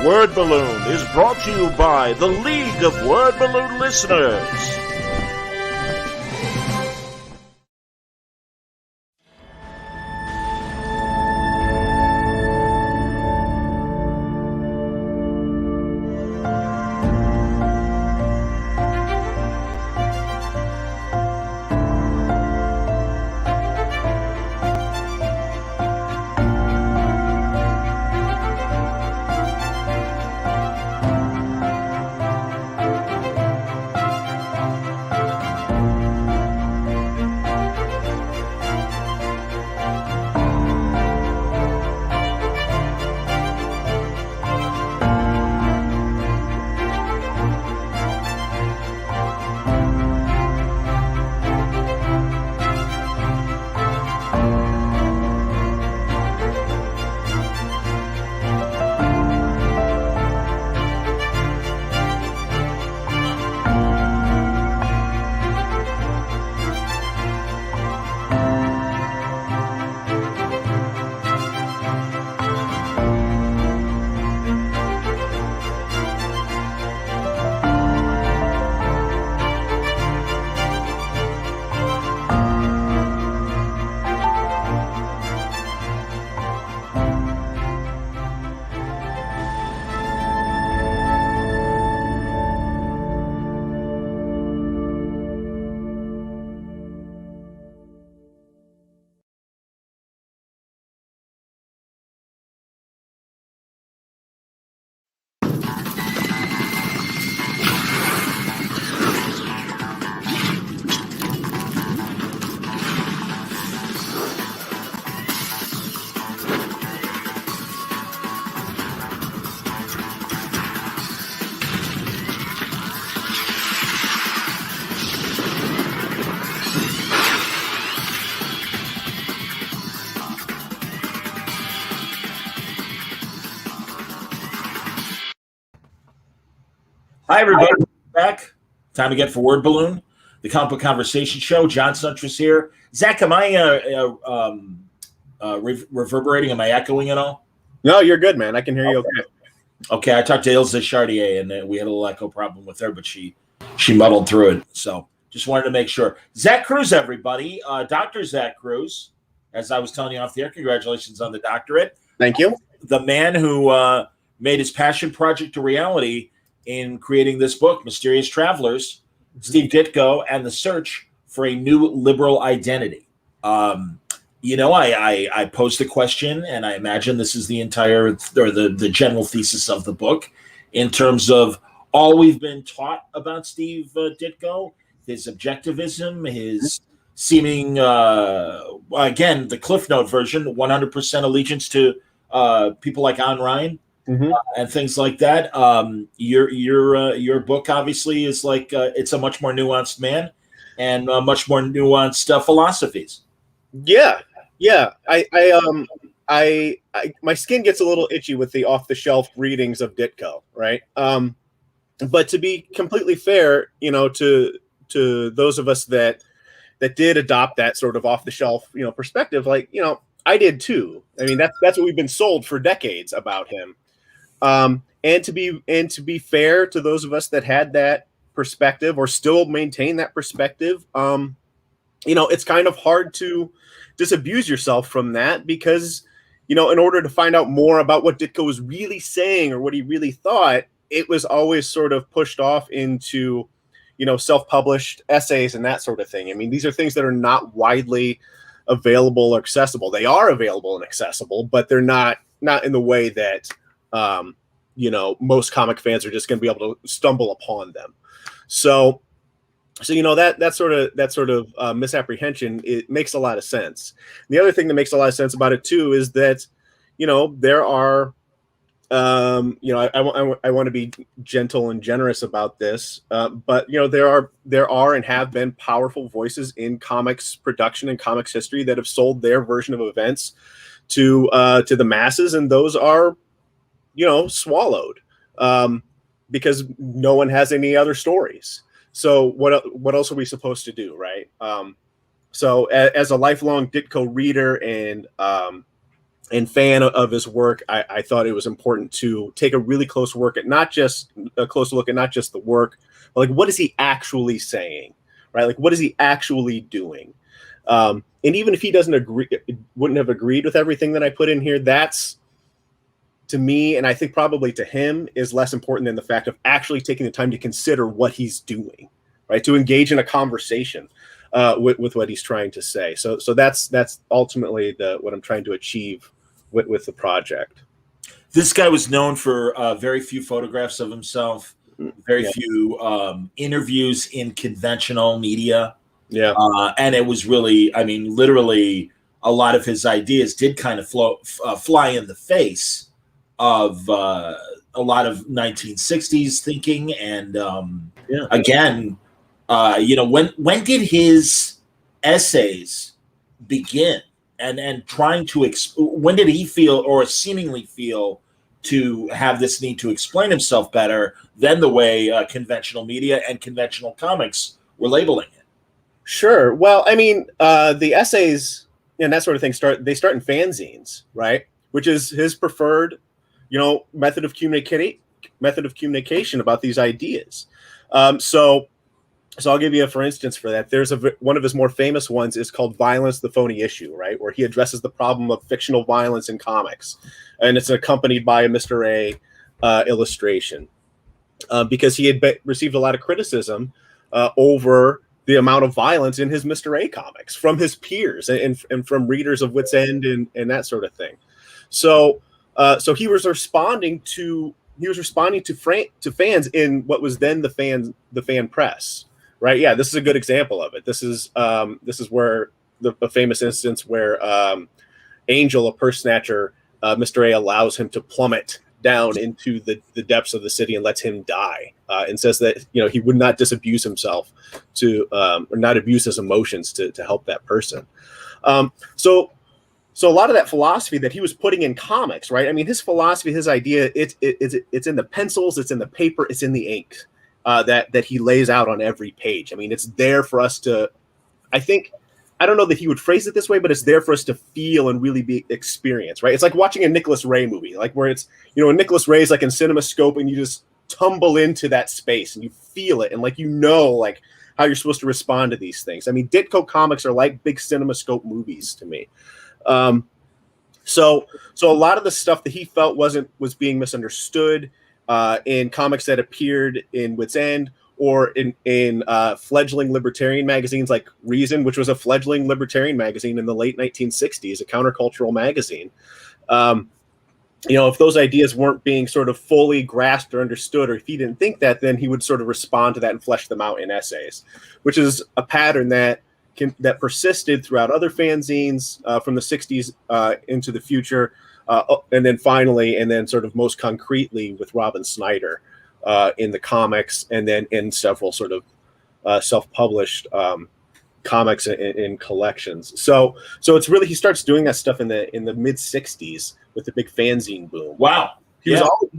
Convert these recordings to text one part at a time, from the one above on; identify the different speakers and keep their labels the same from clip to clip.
Speaker 1: Word Balloon is brought to you by the League of Word Balloon Listeners. Hi, everybody. Back. Time again for Word Balloon, the comic book conversation show. John Suntress here. Zach, am I reverberating? Am I echoing at all?
Speaker 2: No, you're good, man. I can hear you okay.
Speaker 1: Okay, I talked to Ilse Chartier, and we had a little echo problem with her, but she muddled through it. So just wanted to make sure. Zack Kruse, everybody. Dr. Zack Kruse, as I was telling you off the air, congratulations on the doctorate.
Speaker 2: Thank you.
Speaker 1: The man who made his passion project a reality in creating this book, Mysterious Travelers, Steve Ditko, and the Search for a New Liberal Identity. I posed a question, and I imagine this is the entire, or the general thesis of the book, in terms of all we've been taught about Steve Ditko, his objectivism, his seeming, again, the Cliff Note version, 100% allegiance to people like Ayn Rand. Mm-hmm. And things like that. Your book obviously is like it's a much more nuanced man and much more nuanced philosophies.
Speaker 2: Yeah. I my skin gets a little itchy with the off the shelf readings of Ditko, right? But to be completely fair, to those of us that did adopt that sort of off the shelf, perspective, I did too. I mean, that's what we've been sold for decades about him. And to be fair to those of us that had that perspective or still maintain that perspective, it's kind of hard to disabuse yourself from that because, in order to find out more about what Ditko was really saying or what he really thought, it was always sort of pushed off into, self-published essays and that sort of thing. I mean, these are things that are not widely available or accessible. They are available and accessible, but they're not in the way that most comic fans are just going to be able to stumble upon them. So that sort of misapprehension, it makes a lot of sense. And the other thing that makes a lot of sense about it too is that there are I want to be gentle and generous about this, but there are and have been powerful voices in comics production and comics history that have sold their version of events to the masses, and those are swallowed because no one has any other stories. So what else are we supposed to do, right? So as a lifelong Ditko reader and and fan of his work, I thought it was important to take a really close look at not just the work, but like what is he actually saying, right? Like what is he actually doing? And even if he wouldn't have agreed with everything that I put in here, that's, to me, and I think probably to him, is less important than the fact of actually taking the time to consider what he's doing, right? To engage in a conversation with what he's trying to say. So that's ultimately what I'm trying to achieve with the project.
Speaker 1: This guy was known for very few photographs of himself, very few interviews in conventional media.
Speaker 2: Yeah.
Speaker 1: And it was really, I mean, literally a lot of his ideas did kind of fly in the face of a lot of 1960s thinking. And again, when did his essays begin? And trying to when did he feel, or seemingly feel, to have this need to explain himself better than the way conventional media and conventional comics were labeling it?
Speaker 2: Sure. Well, I mean, the essays and that sort of thing start in fanzines, right? Which is his preferred, method of communication about these ideas. So I'll give you for instance for that. There's one of his more famous ones is called "Violence: The Phony Issue," right, where he addresses the problem of fictional violence in comics, and it's accompanied by a Mr. A illustration, because he had received a lot of criticism over the amount of violence in his Mr. A comics from his peers and from readers of Wit's End and that sort of thing. So he was responding to fans in what was then the fan press, right? Yeah, this is a good example of it. This is where a famous instance where Angel, a purse snatcher, Mr. A allows him to plummet down into the depths of the city and lets him die, and says that he would not disabuse himself or not abuse his emotions to help that person. So a lot of that philosophy that he was putting in comics, right? I mean, his philosophy, his idea, it's in the pencils, it's in the paper, it's in the ink that he lays out on every page. I mean, it's there for us to, I don't know that he would phrase it this way, but it's there for us to feel and really be experienced, right? It's like watching a Nicholas Ray movie, like where it's, Nicholas Ray's like in CinemaScope and you just tumble into that space and you feel it and like like how you're supposed to respond to these things. I mean, Ditko comics are like big CinemaScope movies to me. So a lot of the stuff that he felt was being misunderstood in comics that appeared in Wit's End or in fledgling libertarian magazines like Reason, which was a fledgling libertarian magazine in the late 1960s, a countercultural magazine. If those ideas weren't being sort of fully grasped or understood, or if he didn't think that, then he would sort of respond to that and flesh them out in essays, which is a pattern that persisted throughout other fanzines from the 60s into the future, and then finally, and then sort of most concretely with Robin Snyder in the comics, and then in several sort of self-published comics in collections. So it's really, he starts doing that stuff in the mid 60s with the big fanzine boom.
Speaker 1: Wow.
Speaker 2: He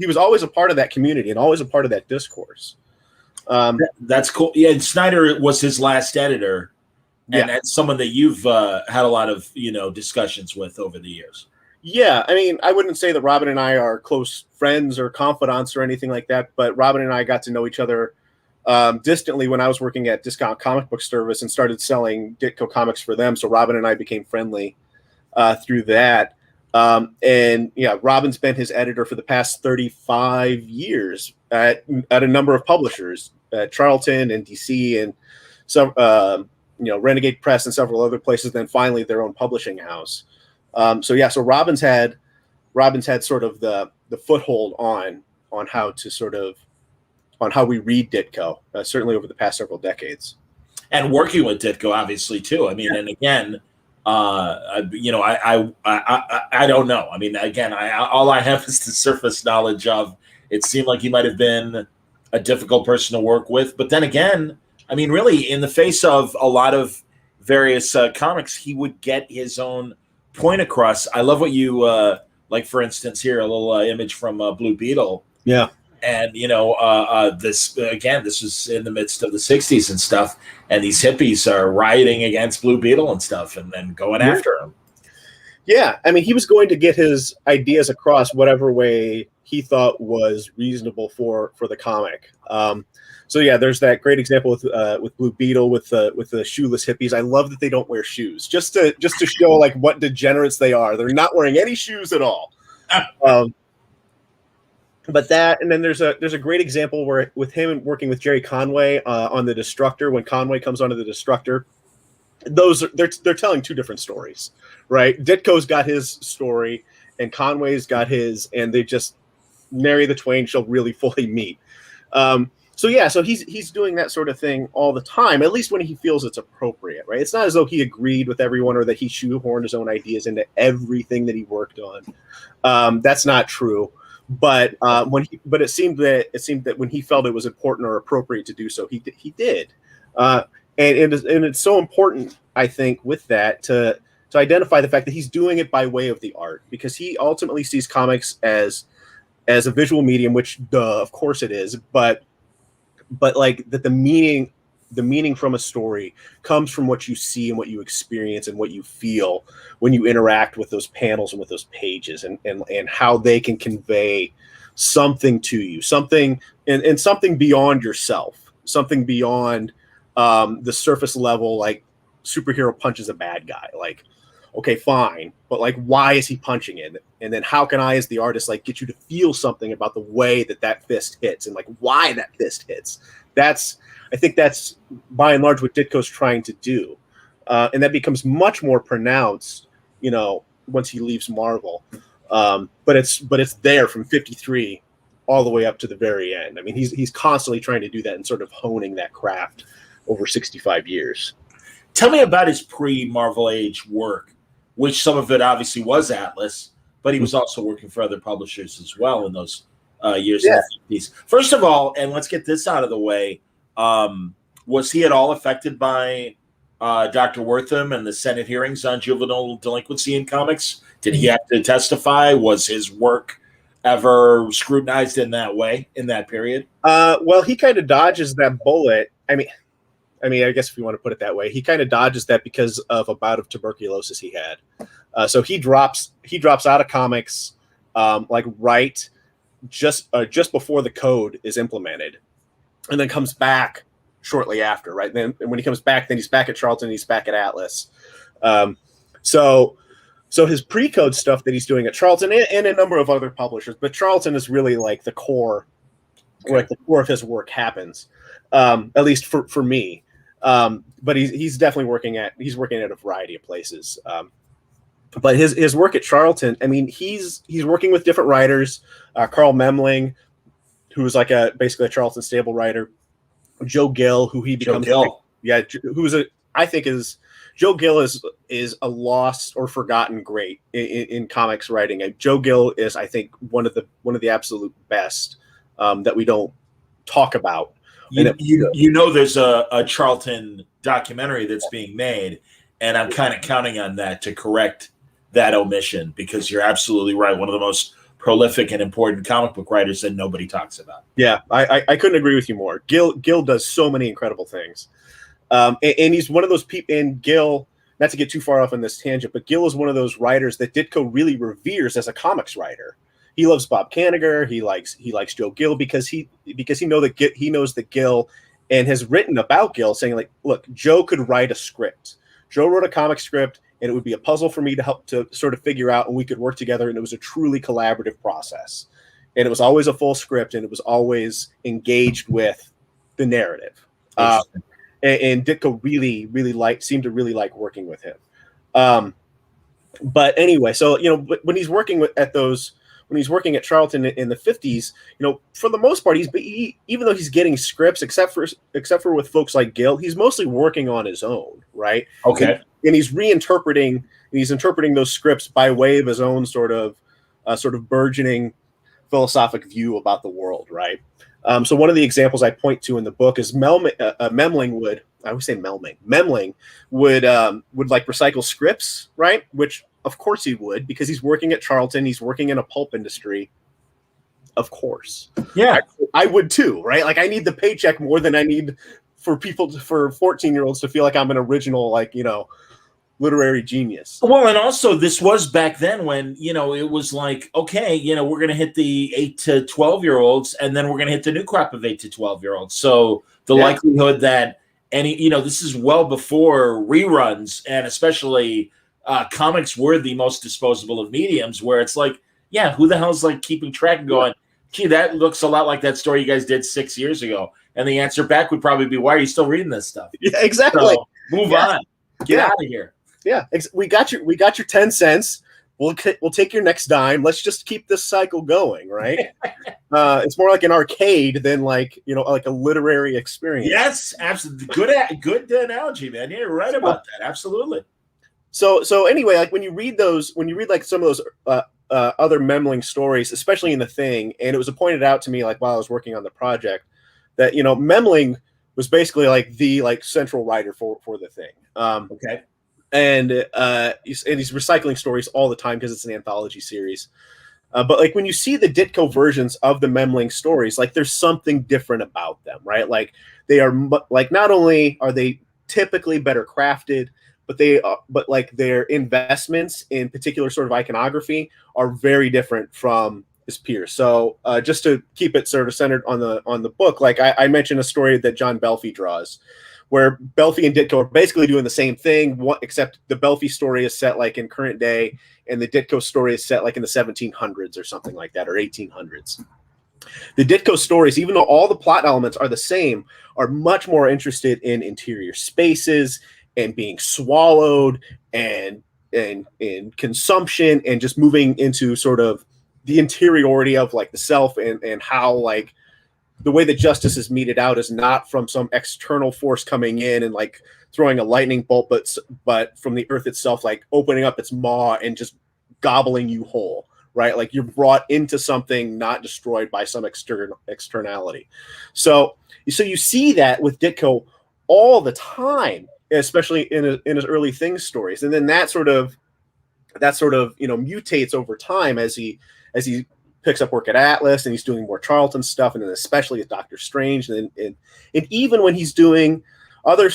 Speaker 2: was always a part of that community and always a part of that discourse.
Speaker 1: That's cool. Yeah, and Snyder was his last editor, and that's someone that you've had a lot of discussions with over the years.
Speaker 2: Yeah, I mean, I wouldn't say that Robin and I are close friends or confidants or anything like that, but Robin and I got to know each other distantly when I was working at Discount Comic Book Service and started selling Ditko comics for them. So Robin and I became friendly through that. And yeah, Robin's been his editor for the past 35 years at a number of publishers, Charlton and DC and some, Renegade Press and several other places. Then finally their own publishing house. So Robin's had sort of the foothold on how we read Ditko, certainly over the past several decades.
Speaker 1: And working with Ditko, obviously, too. I mean, and again, I don't know. I mean, again, all I have is the surface knowledge of. It seemed like he might have been a difficult person to work with, but then again, I mean, really, in the face of a lot of various comics, he would get his own point across. I love what you like. For instance, here a little image from Blue Beetle.
Speaker 2: Yeah.
Speaker 1: And this was in the midst of the 60s and stuff, and these hippies are rioting against Blue Beetle and stuff, and then going after him.
Speaker 2: Yeah, I mean, he was going to get his ideas across whatever way he thought was reasonable for the comic. So yeah, there's that great example with Blue Beetle with the shoeless hippies. I love that they don't wear shoes, just to show like what degenerates they are. They're not wearing any shoes at all. But that, and then there's a great example where with him working with Jerry Conway on the Destructor, when Conway comes onto the Destructor, they're telling two different stories, right? Ditko's got his story and Conway's got his, and they just marry the twain shall really fully meet. So he's doing that sort of thing all the time, at least when he feels it's appropriate, right? It's not as though he agreed with everyone or that he shoehorned his own ideas into everything that he worked on. That's not true. But it seemed that when he felt it was important or appropriate to do so, he did. And it's so important, I think, with that to identify the fact that he's doing it by way of the art, because he ultimately sees comics as a visual medium, which of course it is, but like that the meaning from a story comes from what you see and what you experience and what you feel when you interact with those panels and with those pages, and how they can convey something to you, something and something beyond yourself, something beyond the surface level, like superhero punches a bad guy, like, okay, fine, but like, why is he punching it? And then how can I, as the artist, like get you to feel something about the way that fist hits and like why that fist hits? I think that's by and large what Ditko's trying to do. And that becomes much more pronounced, once he leaves Marvel. But it's there from 53 all the way up to the very end. I mean, he's constantly trying to do that and sort of honing that craft over 65 years.
Speaker 1: Tell me about his pre-Marvel Age work, which some of it obviously was Atlas, but he was also working for other publishers as well in those years in the 50s. First of all, and let's get this out of the way, was he at all affected by Dr. Wortham and the Senate hearings on juvenile delinquency in comics? Did he have to testify? Was his work ever scrutinized in that way in that period?
Speaker 2: Well, he kind of dodges that bullet. I mean, I guess if you want to put it that way, he kind of dodges that because of a bout of tuberculosis he had. So he drops out of comics, like right just before the code is implemented, and then comes back shortly after. Right then, and when he comes back, then he's back at Charlton. He's back at Atlas. So his pre-code stuff that he's doing at Charlton and a number of other publishers, but Charlton is really like the core, where like the core of his work happens. At least for me. But he's definitely working at a variety of places. But his work at Charlton, I mean, he's working with different writers. Carl Memling, who was like basically a Charlton stable writer. Joe Gill, who he becomes, Joe Gill is a lost or forgotten great in comics writing. Joe Gill is, I think, one of the absolute best that we don't talk about.
Speaker 1: There's a Charlton documentary that's being made, and I'm kind of counting on that to correct that omission, because you're absolutely right. One of the most prolific and important comic book writers that nobody talks about.
Speaker 2: Yeah, I couldn't agree with you more. Gill does so many incredible things. And he's one of those people, and Gill, not to get too far off on this tangent, but Gill is one of those writers that Ditko really reveres as a comics writer. He loves Bob Kanigher. He likes Joe Gill because he knows that Gill, and has written about Gill, saying like, look, Joe could write a script. Joe wrote a comic script, and it would be a puzzle for me to help to sort of figure out, and we could work together, and it was a truly collaborative process. And it was always a full script, and it was always engaged with the narrative. And Ditko really seemed to really like working with him. But anyway, so when he's working when he's working at Charlton in the 50s, for the most part, even though he's getting scripts, except for with folks like Gill, he's mostly working on his own, right?
Speaker 1: Okay.
Speaker 2: And he's interpreting those scripts by way of his own sort of burgeoning philosophic view about the world, right? So one of the examples I point to in the book is Memling would like recycle scripts, right? Which of course he would, because he's working at Charlton, he's working in a pulp industry. Of course.
Speaker 1: Yeah.
Speaker 2: I would too, right? Like I need the paycheck more than I need for 14-year-olds to feel like I'm an original, like literary genius.
Speaker 1: Well, and also this was back then when, it was like, okay, we're going to hit the 8 to 12-year-olds, and then we're going to hit the new crop of 8 to 12-year-olds. So the likelihood that this is well before reruns, and especially comics were the most disposable of mediums, where it's like, yeah, who the hell's like keeping track and going, gee, that looks a lot like that story you guys did 6 years ago. And the answer back would probably be, why are you still reading this stuff?
Speaker 2: Yeah, exactly.
Speaker 1: So move on. Get out of here.
Speaker 2: Yeah, we got your 10 cents. We'll take your next dime. Let's just keep this cycle going, right? It's more like an arcade than like a literary experience.
Speaker 1: Yes, absolutely. Good analogy, man. Yeah, you're right about that. Absolutely.
Speaker 2: So anyway, like when you read like some of those other Memling stories, especially in The Thing, and it was pointed out to me like while I was working on the project that Memling was basically like the central writer for The Thing.
Speaker 1: Okay.
Speaker 2: And he's recycling stories all the time because it's an anthology series. But like when you see the Ditko versions of the Memling stories, like there's something different about them, right? Like they are like not only are they typically better crafted, but like their investments in particular sort of iconography are very different from his peers. So just to keep it sort of centered on the book, like I mentioned a story that John Belfi draws, where Belfi and Ditko are basically doing the same thing, except the Belfi story is set like in current day, and the Ditko story is set like in the 1700s or something like that, or 1800s. The Ditko stories, even though all the plot elements are the same, are much more interested in interior spaces and being swallowed and consumption and just moving into sort of the interiority of like the self and how like the way that justice is meted out is not from some external force coming in and like throwing a lightning bolt, but from the earth itself, like opening up its maw and just gobbling you whole, right? Like you're brought into something, not destroyed by some externality. So you see that with Ditko all the time, especially in his early Things stories, and then that sort of mutates over time as he picks up work at Atlas and he's doing more Charlton stuff, and then especially with Doctor Strange, and even when he's doing other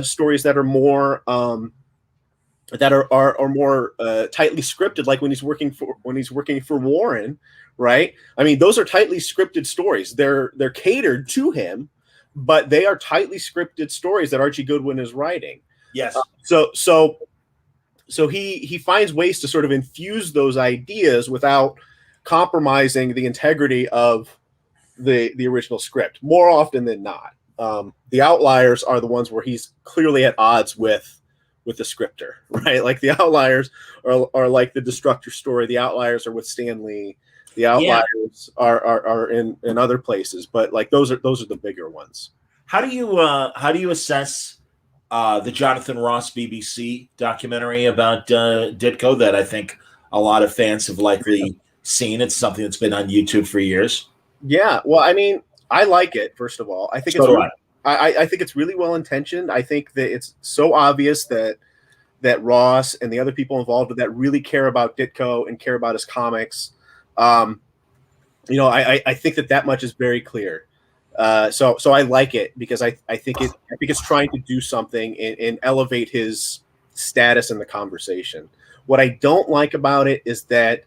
Speaker 2: stories that are more more tightly scripted, like when he's working for Warren, right? I mean, those are tightly scripted stories. They're catered to him, but they are tightly scripted stories that Archie Goodwin is writing.
Speaker 1: Yes.
Speaker 2: So he finds ways to sort of infuse those ideas without compromising the integrity of the original script more often than not. The outliers are the ones where he's clearly at odds with the scripter, right? Like the outliers are like the Destructor story. The outliers are with Stan Lee. The outliers are in other places, but like those are the bigger ones.
Speaker 1: How do you assess the Jonathan Ross BBC documentary about Ditko that I think a lot of fans have likely seen? It's something that's been on YouTube for years.
Speaker 2: Yeah, well, I mean, I like it. First of all, I think I think it's really well intentioned. I think that it's so obvious that Ross and the other people involved with that really care about Ditko and care about his comics. I think that much is very clear. So I like it because I think it's trying to do something and elevate his status in the conversation. What I don't like about it is that,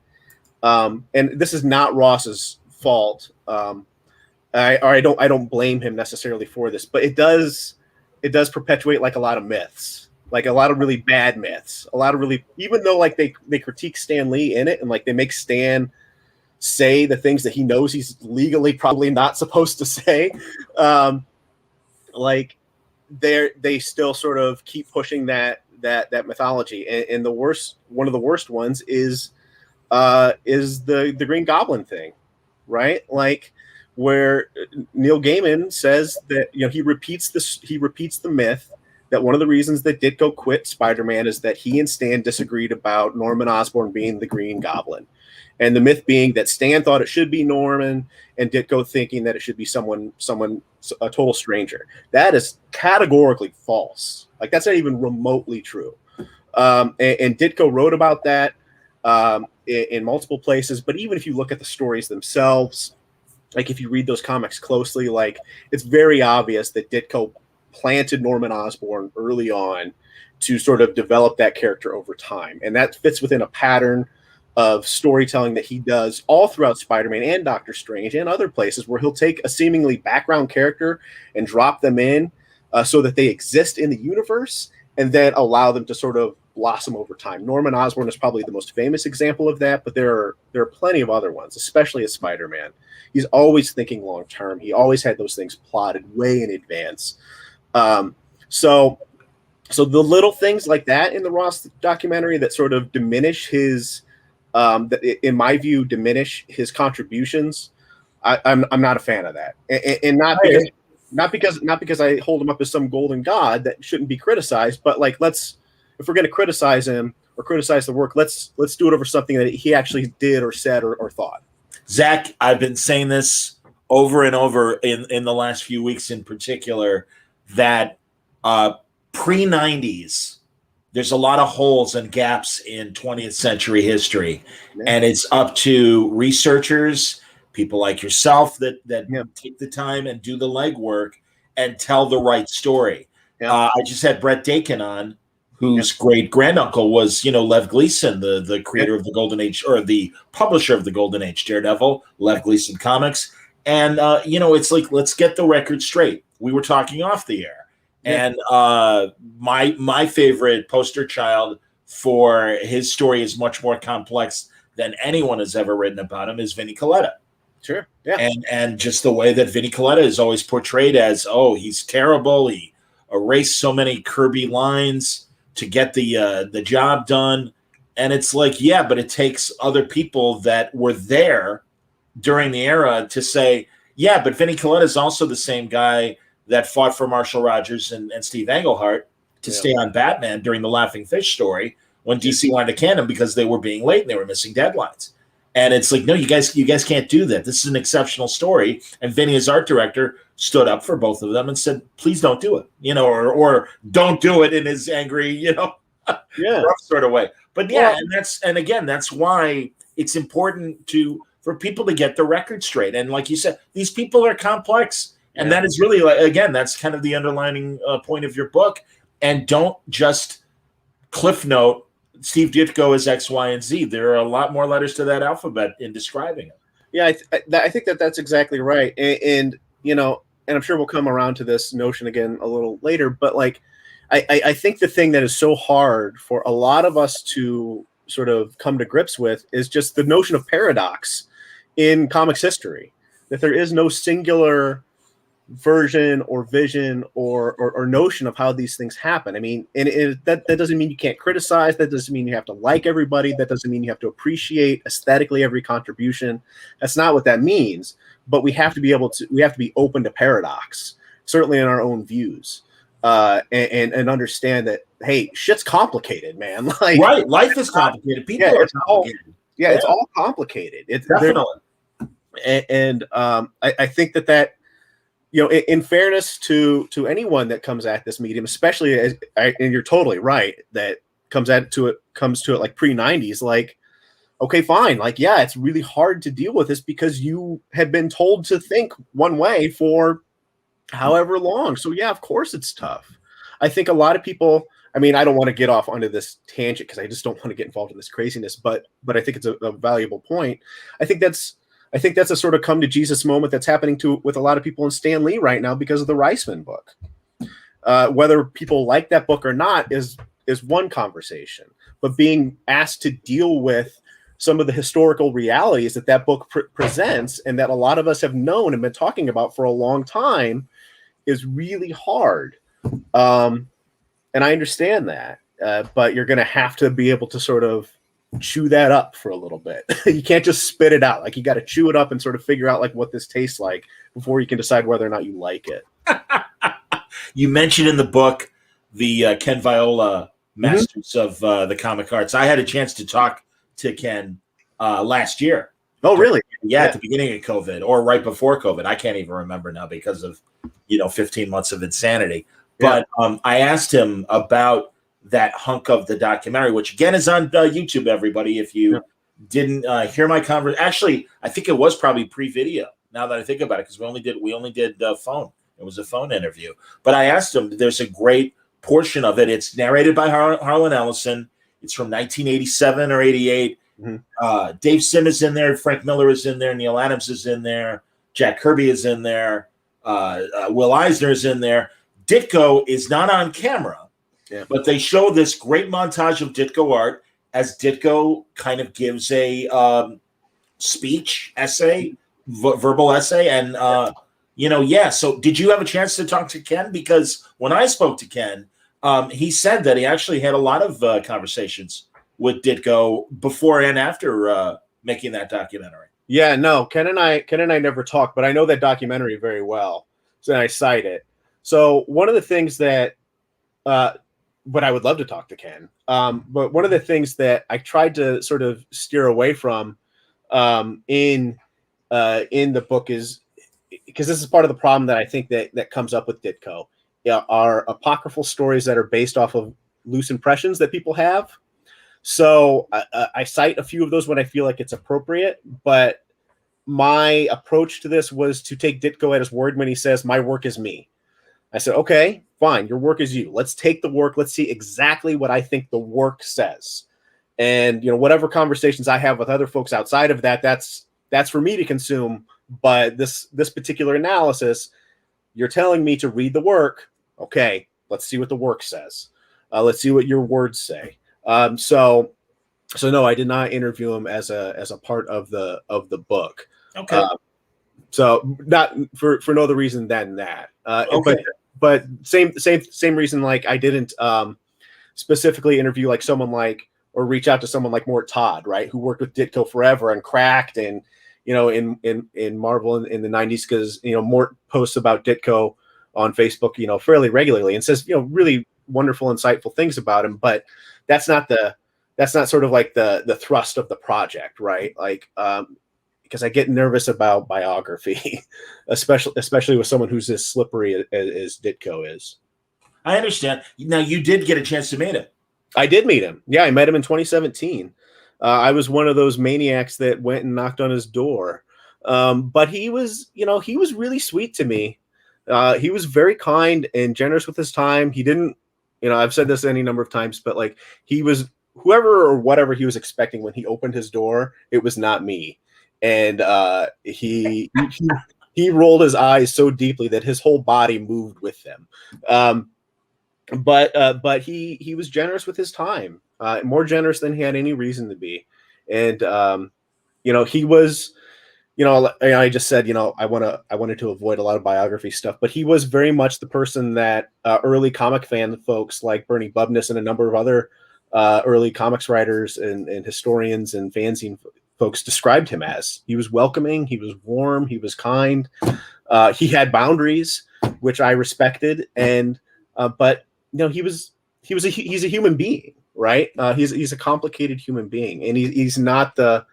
Speaker 2: and this is not Ross's fault. I don't blame him necessarily for this, but it does perpetuate like a lot of myths, like a lot of really bad myths, a lot of really, even though like they critique Stan Lee in it and like they make Stan say the things that he knows he's legally probably not supposed to say, like they still sort of keep pushing that mythology, and one of the worst ones is the Green Goblin thing, right? Like where Neil Gaiman says that he repeats the myth that one of the reasons that Ditko quit Spider-Man is that he and Stan disagreed about Norman Osborn being the Green Goblin. And the myth being that Stan thought it should be Norman and Ditko thinking that it should be someone, a total stranger. That is categorically false. Like that's not even remotely true. And Ditko wrote about that in multiple places. But even if you look at the stories themselves, like if you read those comics closely, like it's very obvious that Ditko planted Norman Osborn early on to sort of develop that character over time. And that fits within a pattern of storytelling that he does all throughout Spider-Man and Doctor Strange and other places, where he'll take a seemingly background character and drop them in so that they exist in the universe, and then allow them to sort of blossom over time. Norman Osborn is probably the most famous example of that, but there are plenty of other ones, especially as Spider-Man. He's always thinking long term. He always had those things plotted way in advance. So the little things like that in the Ross documentary that sort of diminish his, that in my view, diminish his contributions, I'm not a fan of that, and not because I hold him up as some golden god that shouldn't be criticized, but like, if we're going to criticize him or criticize the work, let's do it over something that he actually did or said or thought.
Speaker 1: Zach, I've been saying this over and over in the last few weeks in particular, that pre-90s, there's a lot of holes and gaps in 20th century history. Yeah. And it's up to researchers, people like yourself that take the time and do the legwork and tell the right story. Yeah. I just had Brett Dakin on, whose great granduncle was, Lev Gleason, the creator of the Golden Age, or the publisher of the Golden Age Daredevil, Lev Gleason Comics. And, it's like, let's get the record straight. We were talking off the air. Yeah. And my favorite poster child for his story is much more complex than anyone has ever written about him is Vinnie Coletta.
Speaker 2: Sure. Yeah.
Speaker 1: And just the way that Vinnie Coletta is always portrayed as, he's terrible. He erased so many Kirby lines to get the job done. And it's like, yeah, but it takes other people that were there during the era to say, yeah, but Vinnie Coletta is also the same guy that fought for Marshall Rogers and Steve Englehart to stay on Batman during the Laughing Fish story when DC wanted to can him because they were being late and they were missing deadlines. And it's like, no, you guys can't do that. This is an exceptional story. And Vinny, as art director, stood up for both of them and said, please don't do it, or don't do it in his angry, rough sort of way. But yeah, and again, that's why it's important for people to get the record straight. And like you said, these people are complex. And that is really, again, that's kind of the underlining point of your book. And don't just cliff note Steve Ditko is X, Y, and Z. There are a lot more letters to that alphabet in describing it.
Speaker 2: Yeah, I think that's exactly right. And I'm sure we'll come around to this notion again a little later. But like, I think the thing that is so hard for a lot of us to sort of come to grips with is just the notion of paradox in comics history, that there is no singular version or vision or notion of how these things happen. I mean, and that doesn't mean you can't criticize. That doesn't mean you have to like everybody. That doesn't mean you have to appreciate aesthetically every contribution. That's not what that means. But we have to be open to paradox, certainly in our own views, and understand that, hey, shit's complicated, man. Like,
Speaker 1: right, life is complicated. People are complicated.
Speaker 2: It's all complicated. It's
Speaker 1: definitely.
Speaker 2: And I think that. In fairness to anyone that comes at this medium, especially and you're totally right, that comes to it like pre-90s, like, okay, fine. Like, yeah, it's really hard to deal with this because you have been told to think one way for however long. So yeah, of course it's tough. I think a lot of people, I mean, I don't want to get off onto this tangent because I just don't want to get involved in this craziness, but I think it's a valuable point. I think that's a sort of come to Jesus moment that's happening with a lot of people in Stan Lee right now because of the Reisman book. Whether people like that book or not is one conversation, but being asked to deal with some of the historical realities that book presents and that a lot of us have known and been talking about for a long time is really hard. And I understand that, but you're going to have to be able to sort of chew that up for a little bit. You can't just spit it out. Like, you got to chew it up and sort of figure out like what this tastes like before you can decide whether or not you like it.
Speaker 1: You mentioned in the book the Ken Viola masters of the comic arts. I had a chance to talk to Ken last year.
Speaker 2: Oh, really?
Speaker 1: Yeah, at the beginning of COVID or right before COVID. I can't even remember now because of 15 months of insanity. But I asked him about that hunk of the documentary, which again is on YouTube, everybody. If you didn't hear my conversation, actually, I think it was probably pre-video. Now that I think about it, because we only did phone. It was a phone interview. But I asked him. There's a great portion of it. It's narrated by Harlan Ellison. It's from 1987 or 88. Mm-hmm. Dave Sim is in there. Frank Miller is in there. Neil Adams is in there. Jack Kirby is in there. Will Eisner is in there. Ditko is not on camera, but they show this great montage of Ditko art as Ditko kind of gives a speech essay, verbal essay. And, so did you have a chance to talk to Ken? Because when I spoke to Ken, he said that he actually had a lot of conversations with Ditko before and after making that documentary.
Speaker 2: Yeah, no, Ken and I never talked, but I know that documentary very well. So I cite it. So one of the things that, but I would love to talk to Ken. But one of the things that I tried to sort of steer away from in the book is, because this is part of the problem that I think that comes up with Ditko, are apocryphal stories that are based off of loose impressions that people have. So I cite a few of those when I feel like it's appropriate, but my approach to this was to take Ditko at his word when he says, "My work is me." I said, okay, fine, your work is you. Let's take the work. Let's see exactly what I think the work says. And, whatever conversations I have with other folks outside of that, that's for me to consume. But this particular analysis, you're telling me to read the work. Okay, let's see what the work says. Let's see what your words say. So no, I did not interview him as a part of the book.
Speaker 1: Okay.
Speaker 2: So not for no other reason than that.
Speaker 1: Okay.
Speaker 2: But same reason. Like I didn't specifically interview like someone like, or reach out to someone like Mort Todd, right, who worked with Ditko forever and Cracked and in Marvel in the 90s, because Mort posts about Ditko on Facebook fairly regularly and says really wonderful, insightful things about him. But that's not sort of like the thrust of the project, right? Like because I get nervous about biography, especially with someone who's as slippery as Ditko is.
Speaker 1: I understand. Now, you did get a chance to meet him.
Speaker 2: I did meet him. Yeah, I met him in 2017. I was one of those maniacs that went and knocked on his door. But he was really sweet to me. He was very kind and generous with his time. He didn't, I've said this any number of times, but like he was whoever or whatever he was expecting when he opened his door, it was not me. And he rolled his eyes so deeply that his whole body moved with them. But he was generous with his time, more generous than he had any reason to be. And he was, I just said, I wanted to avoid a lot of biography stuff, but he was very much the person that early comic fan folks like Bernie Bubness and a number of other early comics writers and historians and fanzine folks described him as. He was welcoming, he was warm, he was kind, he had boundaries, which I respected, and but he's a human being, right? He's a complicated human being, and he's not the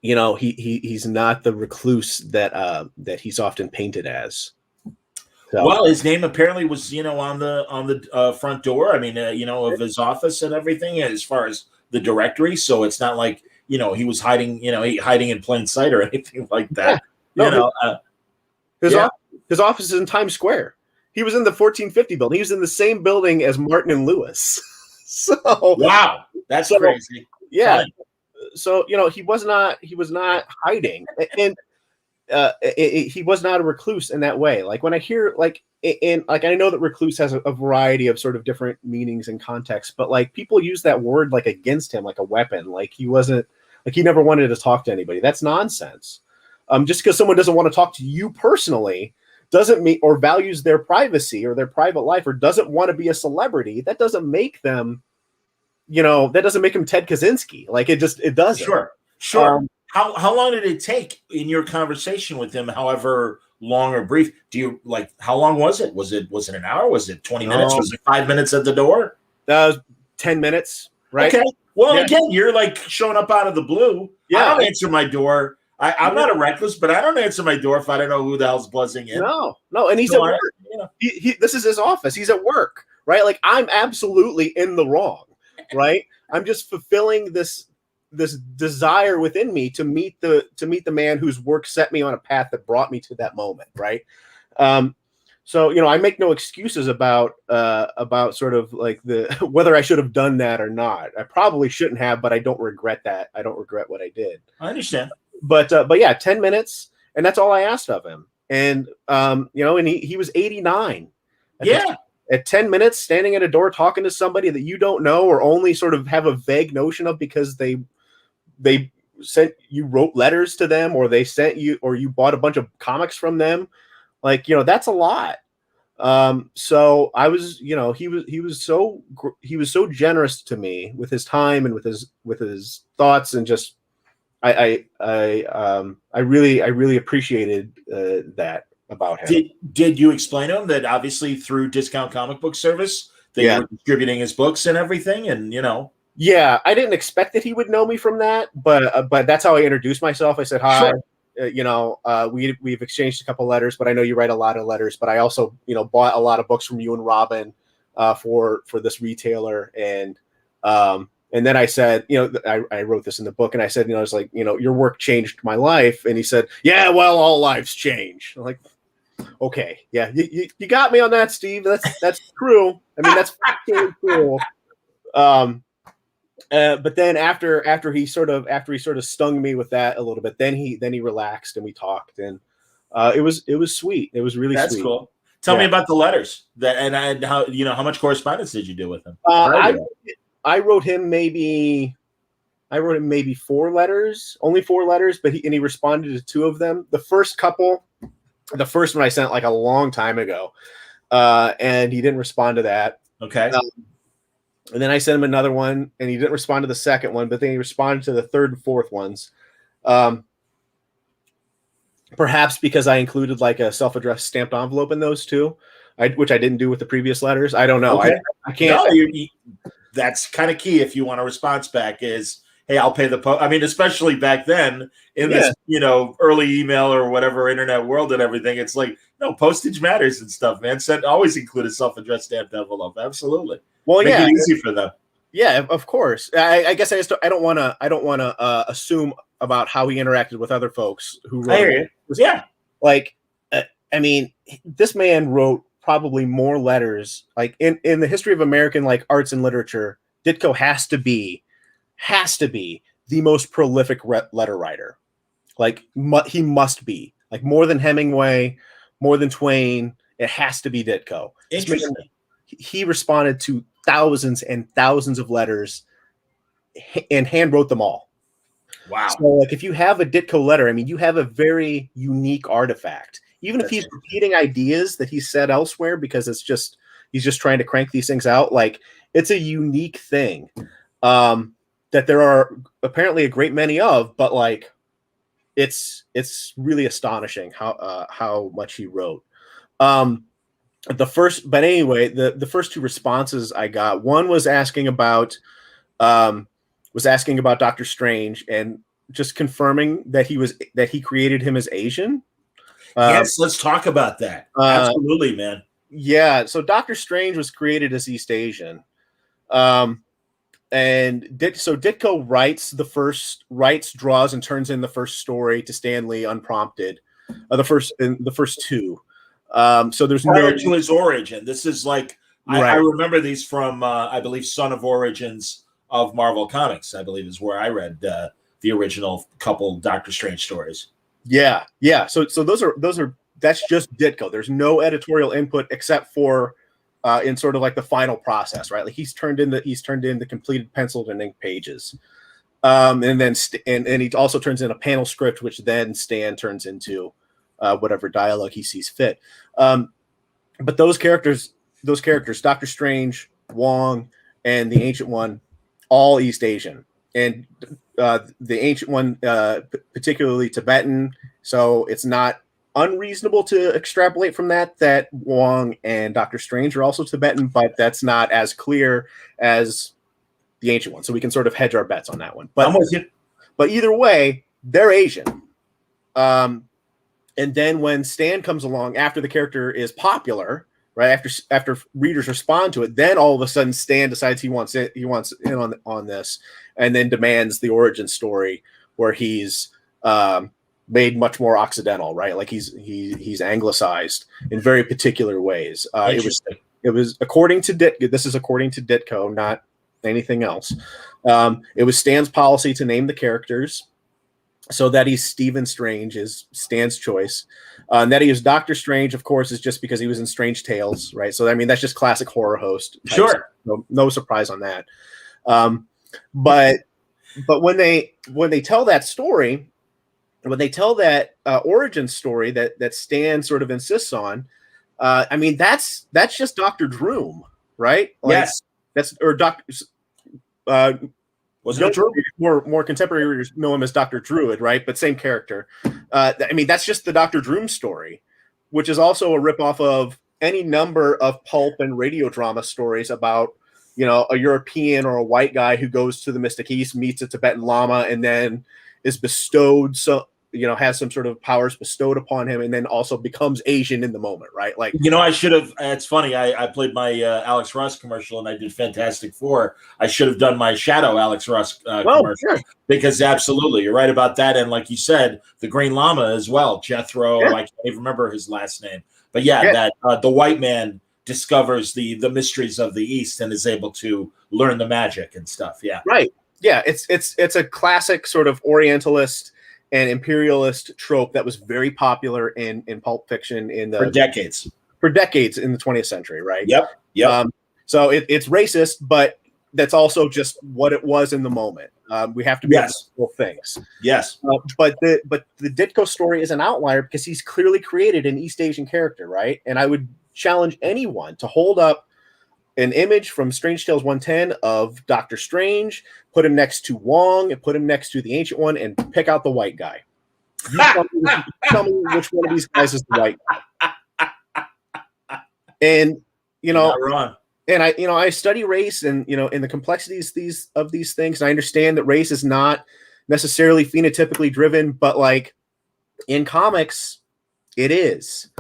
Speaker 2: he's not the recluse that he's often painted as. So.
Speaker 1: Well, his name apparently was on the front door. I mean, of his office and everything, as far as the directory. So it's not like he was hiding in plain sight or anything like that.
Speaker 2: Yeah. His office is in Times Square. He was in the 1450 building. He was in the same building as Martin and Lewis. So
Speaker 1: wow, that's crazy.
Speaker 2: Yeah. Fine. So he was not hiding, and he was not a recluse in that way. Like when I hear I know that recluse has a variety of sort of different meanings and contexts, but like people use that word like against him, like a weapon. Like he never wanted to talk to anybody. That's nonsense. Just because someone doesn't want to talk to you personally doesn't mean, or values their privacy or their private life, or doesn't want to be a celebrity, that doesn't make them, that doesn't make him Ted Kaczynski. Like it doesn't.
Speaker 1: Sure. How long did it take in your conversation with him, however long or brief? Do you how long was it? Was it an hour? Was it 20 minutes? Was it 5 minutes at the door?
Speaker 2: 10 minutes, right?
Speaker 1: Okay. Well, again, you're showing up out of the blue. Yeah. I don't answer my door. I'm not a recluse, but I don't answer my door if I don't know who the hell's buzzing in.
Speaker 2: No, and he's at work. This is his office. He's at work, right? Like I'm absolutely in the wrong, right? I'm just fulfilling this desire within me to meet the man whose work set me on a path that brought me to that moment, right? So, you know, I make no excuses about sort of like the whether I should have done that or not. I probably shouldn't have, but I don't regret that. I don't regret what I did.
Speaker 1: I understand.
Speaker 2: But yeah, 10 minutes, and that's all I asked of him. And you know, and he was 89. At 10 minutes, standing at a door talking to somebody that you don't know or only sort of have a vague notion of because they sent you, wrote letters to them, or they sent you, or you bought a bunch of comics from them. Like, you know, that's a lot. So I was, you know, he was so generous to me with his time and with his thoughts, and just I really appreciated that about him.
Speaker 1: Did you explain to him that obviously through Discount Comic Book Service that you were distributing his books and everything, and you know?
Speaker 2: Yeah, I didn't expect that he would know me from that, but that's how I introduced myself. I said, "Hi, sure. You know, we've exchanged a couple letters, but I know you write a lot of letters. But I also, you know, bought a lot of books from you and Robin for this retailer." And then I said, you know, I wrote this in the book, and I said, you know, it's like, you know, your work changed my life. And he said, "Yeah, well, all lives change." I'm like, okay, yeah, you got me on that, Steve. That's true. I mean, that's really true. But then after he sort of stung me with that a little bit, then he relaxed and we talked, and it was sweet. It was really sweet.
Speaker 1: That's cool. Tell me about the letters and how, you know, how much correspondence did you do with him?
Speaker 2: I wrote him maybe 4 letters, only 4 letters, but he responded to 2 of them. The first one I sent like a long time ago, and he didn't respond to that.
Speaker 1: Okay.
Speaker 2: And then I sent him another one, and he didn't respond to the second one, but then he responded to the third and fourth ones. Perhaps because I included like a self-addressed stamped envelope in those too, which I didn't do with the previous letters. I don't know.
Speaker 1: Okay.
Speaker 2: I can't.
Speaker 1: No, that's kind of key if you want a response back is, hey, I'll pay the I mean, especially back then in this, you know, early email or whatever internet world and everything, it's like, no, postage matters and stuff, man. Always include a self-addressed stamped envelope. Absolutely.
Speaker 2: Well,
Speaker 1: Make it easy for them.
Speaker 2: Yeah, of course. I guess I don't want to assume about how he interacted with other folks who wrote.
Speaker 1: I hear you. Yeah.
Speaker 2: Like, I mean, this man wrote probably more letters. Like in the history of American like arts and literature, Ditko has to be the most prolific letter writer. Like he must be, like, more than Hemingway, more than Twain. It has to be Ditko.
Speaker 1: Interesting.
Speaker 2: He responded to thousands and thousands of letters and hand wrote them all.
Speaker 1: Wow.
Speaker 2: So like if you have a Ditko letter, I mean, you have a very unique artifact. Even if he's repeating ideas that he said elsewhere, because he's just trying to crank these things out, like it's a unique thing that there are apparently a great many of, but like it's really astonishing how much he wrote. The first 2 responses I got, one was asking about Dr. Strange and just confirming that he created him as Asian.
Speaker 1: Yes, let's talk about that. Absolutely, man.
Speaker 2: Yeah, so Dr. Strange was created as East Asian. And Ditko writes, draws, and turns in the first story to Stan Lee unprompted. The first 2. So there's
Speaker 1: prior to his origin. This is like I remember these from I believe Son of Origins of Marvel Comics. I believe is where I read the original couple Doctor Strange stories.
Speaker 2: Yeah. So that's just Ditko. There's no editorial input except for in sort of like the final process, right? Like he's turned in the completed penciled and inked pages, and then and he also turns in a panel script, which then Stan turns into whatever dialogue he sees fit. But those characters, Doctor Strange, Wong, and the Ancient One, all East Asian, and the Ancient One particularly Tibetan. So it's not unreasonable to extrapolate from that Wong and Doctor Strange are also Tibetan, but that's not as clear as the Ancient One. So we can sort of hedge our bets on that one. But
Speaker 1: I'm with you.
Speaker 2: But either way, they're Asian. And then when Stan comes along after the character is popular, right after readers respond to it, then all of a sudden Stan decides he wants in on this, and then demands the origin story where he's made much more occidental, right? Like he's anglicized in very particular ways. It was according to Ditko. This is according to Ditko, not anything else. It was Stan's policy to name the characters so that he's Stephen Strange is Stan's choice. And that he is Doctor Strange, of course, is just because he was in Strange Tales, right? So I mean, that's just classic horror host.
Speaker 1: Sure,
Speaker 2: no surprise on that. But when they tell that story, when they tell that origin story that Stan sort of insists on, I mean that's just Dr. Droom, right? Like,
Speaker 1: yes,
Speaker 2: that's or Doctor.
Speaker 1: Was it Drew?
Speaker 2: More contemporary readers know him as Dr. Druid, right? But same character. I mean, that's just the Dr. Droom story, which is also a ripoff of any number of pulp and radio drama stories about, you know, a European or a white guy who goes to the Mystic East, meets a Tibetan Lama, and then is bestowed has some sort of powers bestowed upon him, and then also becomes Asian in the moment, right? Like,
Speaker 1: you know, I should have. It's funny. I played my Alex Ross commercial, and I did Fantastic Four. I should have done my Shadow Alex Ross commercial, sure. Because absolutely, you're right about that. And like you said, the Green Llama as well, Jethro. Yeah. I can't even remember his last name, but that the white man discovers the mysteries of the East and is able to learn the magic and stuff. Yeah,
Speaker 2: right. Yeah, it's a classic sort of Orientalist and imperialist trope that was very popular in pulp fiction
Speaker 1: for decades
Speaker 2: in the 20th century, right?
Speaker 1: Yep.
Speaker 2: So it's racist, but that's also just what it was in the moment. We have to be both things.
Speaker 1: Yes.
Speaker 2: But the Ditko story is an outlier because he's clearly created an East Asian character, right? And I would challenge anyone to hold up an image from Strange Tales 110 of Doctor Strange, put him next to Wong, and put him next to the Ancient One, and pick out the white guy. Tell me which one of these guys is the white guy. And
Speaker 1: not wrong.
Speaker 2: And I study race and in the complexities of these things. And I understand that race is not necessarily phenotypically driven, but like in comics, it is.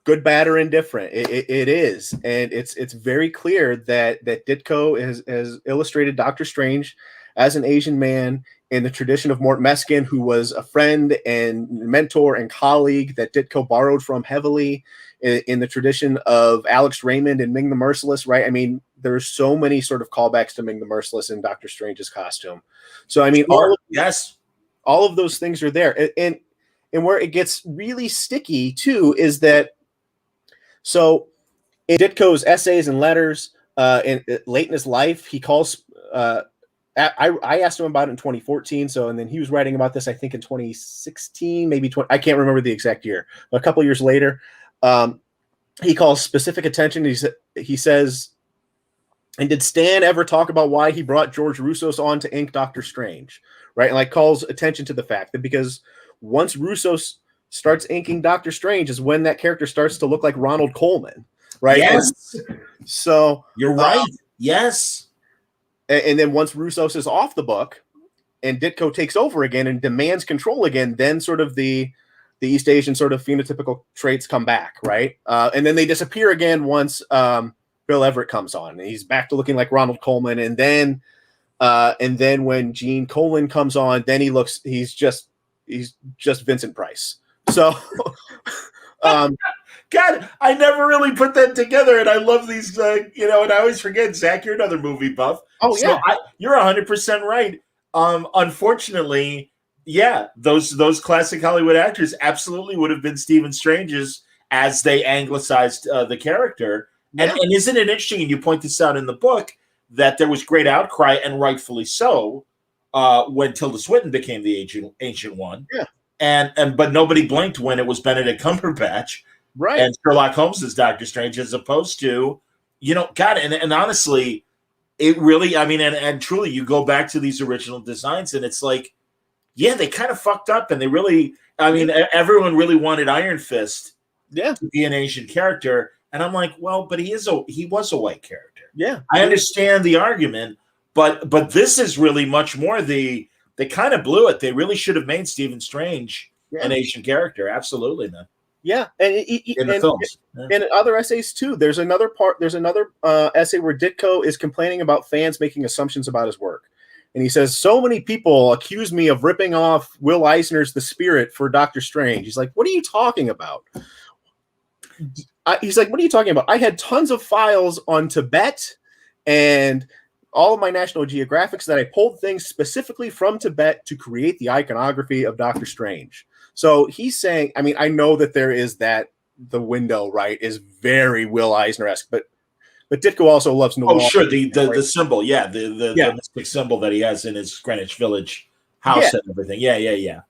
Speaker 2: Good, bad, or indifferent. It is, and it's very clear that Ditko has illustrated Doctor Strange as an Asian man in the tradition of Mort Meskin, who was a friend and mentor and colleague that Ditko borrowed from heavily in the tradition of Alex Raymond and Ming the Merciless. Right? I mean, there's so many sort of callbacks to Ming the Merciless in Doctor Strange's costume. So I mean, all of those things are there, and where it gets really sticky too is that. So in Ditko's essays and letters late in his life, he calls I asked him about it in 2014. And then he was writing about this, I think in 2016, maybe 20, I can't remember the exact year, but a couple years later, he calls specific attention. He says, and did Stan ever talk about why he brought George Russos on to ink Doctor Strange? Right. And like calls attention to the fact that because once Russos starts inking Doctor Strange is when that character starts to look like Ronald Coleman, right?
Speaker 1: Yes.
Speaker 2: So
Speaker 1: you're right. Yes.
Speaker 2: And then once Russos is off the book and Ditko takes over again and demands control again, then sort of the East Asian sort of phenotypical traits come back, right? And then they disappear again once Bill Everett comes on, and he's back to looking like Ronald Coleman. And then when Gene Colan comes on, then he's just Vincent Price. So,
Speaker 1: God, I never really put that together, and I love these. And I always forget. Zach, you're another movie buff.
Speaker 2: Oh yeah,
Speaker 1: you're 100% right. Unfortunately, those classic Hollywood actors absolutely would have been Stephen Strange's as they anglicized the character. And isn't it interesting? And you point this out in the book that there was great outcry, and rightfully so, when Tilda Swinton became the Ancient One.
Speaker 2: Yeah.
Speaker 1: But nobody blinked when it was Benedict Cumberbatch,
Speaker 2: right?
Speaker 1: And Sherlock Holmes as Doctor Strange, as opposed to, God, and honestly, it really, I mean, and truly, you go back to these original designs, and it's like, they kind of fucked up, and they really, I mean, everyone really wanted Iron Fist, to be an Asian character, and I'm like, well, but he was a white character.
Speaker 2: Yeah,
Speaker 1: I understand the argument, but this is really much more they kind of blew it. They really should have made Stephen Strange an Asian character. Absolutely, man.
Speaker 2: Yeah, and in the films, and other essays too. There's another essay where Ditko is complaining about fans making assumptions about his work, And he says, so many people accuse me of ripping off Will Eisner's The Spirit for Doctor Strange. He's like, what are you talking about? He's like, what are you talking about? I had tons of files on Tibet and all of my National Geographics that I pulled things specifically from Tibet to create the iconography of Doctor Strange. So he's saying, I mean, I know that there is that the window, right, is very Will Eisner-esque, but Ditko also loves noir.
Speaker 1: Oh, sure, the symbol, the mystic symbol that he has in his Greenwich Village house and everything. Yeah.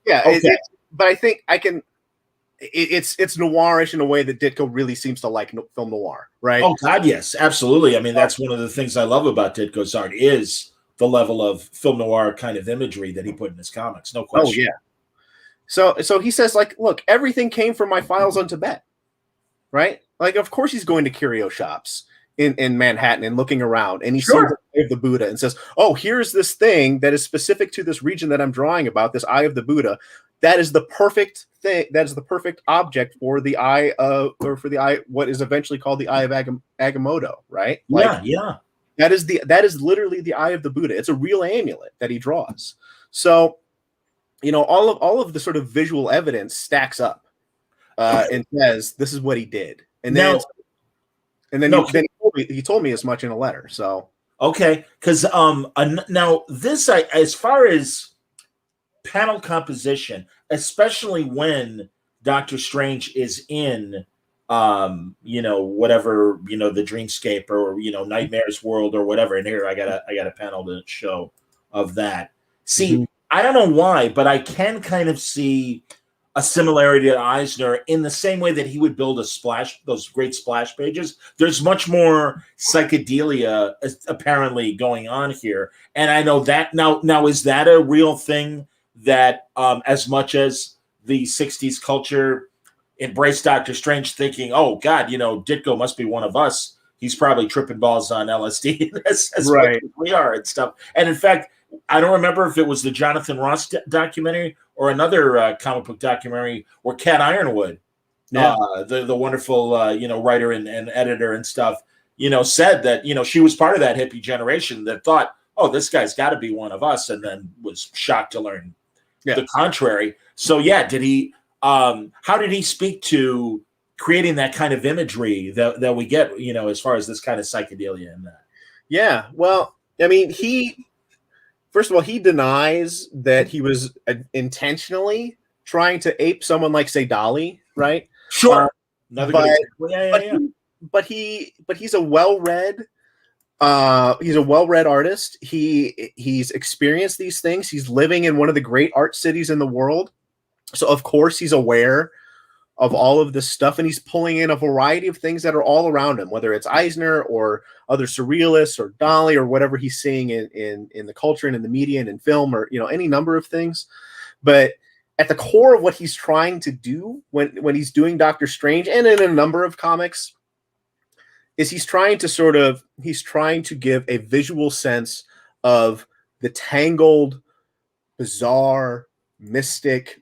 Speaker 2: Okay. But I think I can. It's noirish in a way that Ditko really seems to like film noir, right?
Speaker 1: Oh God, yes, absolutely. I mean, that's one of the things I love about Ditko's art is the level of film noir kind of imagery that he put in his comics. No question.
Speaker 2: Oh yeah. So he says, like, look, everything came from my files on Tibet, right? Like, of course he's going to curio shops in Manhattan and looking around, and he sees the Eye of the Buddha and says, oh, here's this thing that is specific to this region that I'm drawing about, this Eye of the Buddha. That is the perfect thing. That is the perfect object for the eye of, or for the eye, what is eventually called the Eye of Agamotto, right? Like,
Speaker 1: yeah.
Speaker 2: That is literally the Eye of the Buddha. It's a real amulet that he draws. So, you know, all of the sort of visual evidence stacks up and says this is what he did. And then he told me as much in a letter. So
Speaker 1: okay, because now this as far as panel composition, especially when Doctor Strange is in whatever, the dreamscape or Nightmare's world or whatever. And here I got a panel to show of that. See, I don't know why, but I can kind of see a similarity to Eisner in the same way that he would build those great splash pages. There's much more psychedelia apparently going on here. And I know that now is that a real thing that as much as the 60s culture embraced Doctor Strange thinking, oh God, Ditko must be one of us. He's probably tripping balls on LSD as right. We are and stuff. And in fact, I don't remember if it was the Jonathan Ross documentary or another comic book documentary where Kat Ironwood, the wonderful writer and editor and stuff, said that she was part of that hippie generation that thought, oh, this guy's got to be one of us, and then was shocked to learn the contrary. So did he? How did he speak to creating that kind of imagery that we get, as far as this kind of psychedelia and that?
Speaker 2: Yeah, well, I mean, first of all, he denies that he was intentionally trying to ape someone like, say, Dali, right?
Speaker 1: Sure.
Speaker 2: But he's a well-read artist. He's experienced these things. He's living in one of the great art cities in the world. So of course he's aware of all of this stuff, and he's pulling in a variety of things that are all around him, whether it's Eisner or other surrealists or Dali or whatever he's seeing in the culture and in the media and in film, or any number of things. But at the core of what he's trying to do when he's doing Doctor Strange and in a number of comics is he's trying to give a visual sense of the tangled, bizarre, mystic,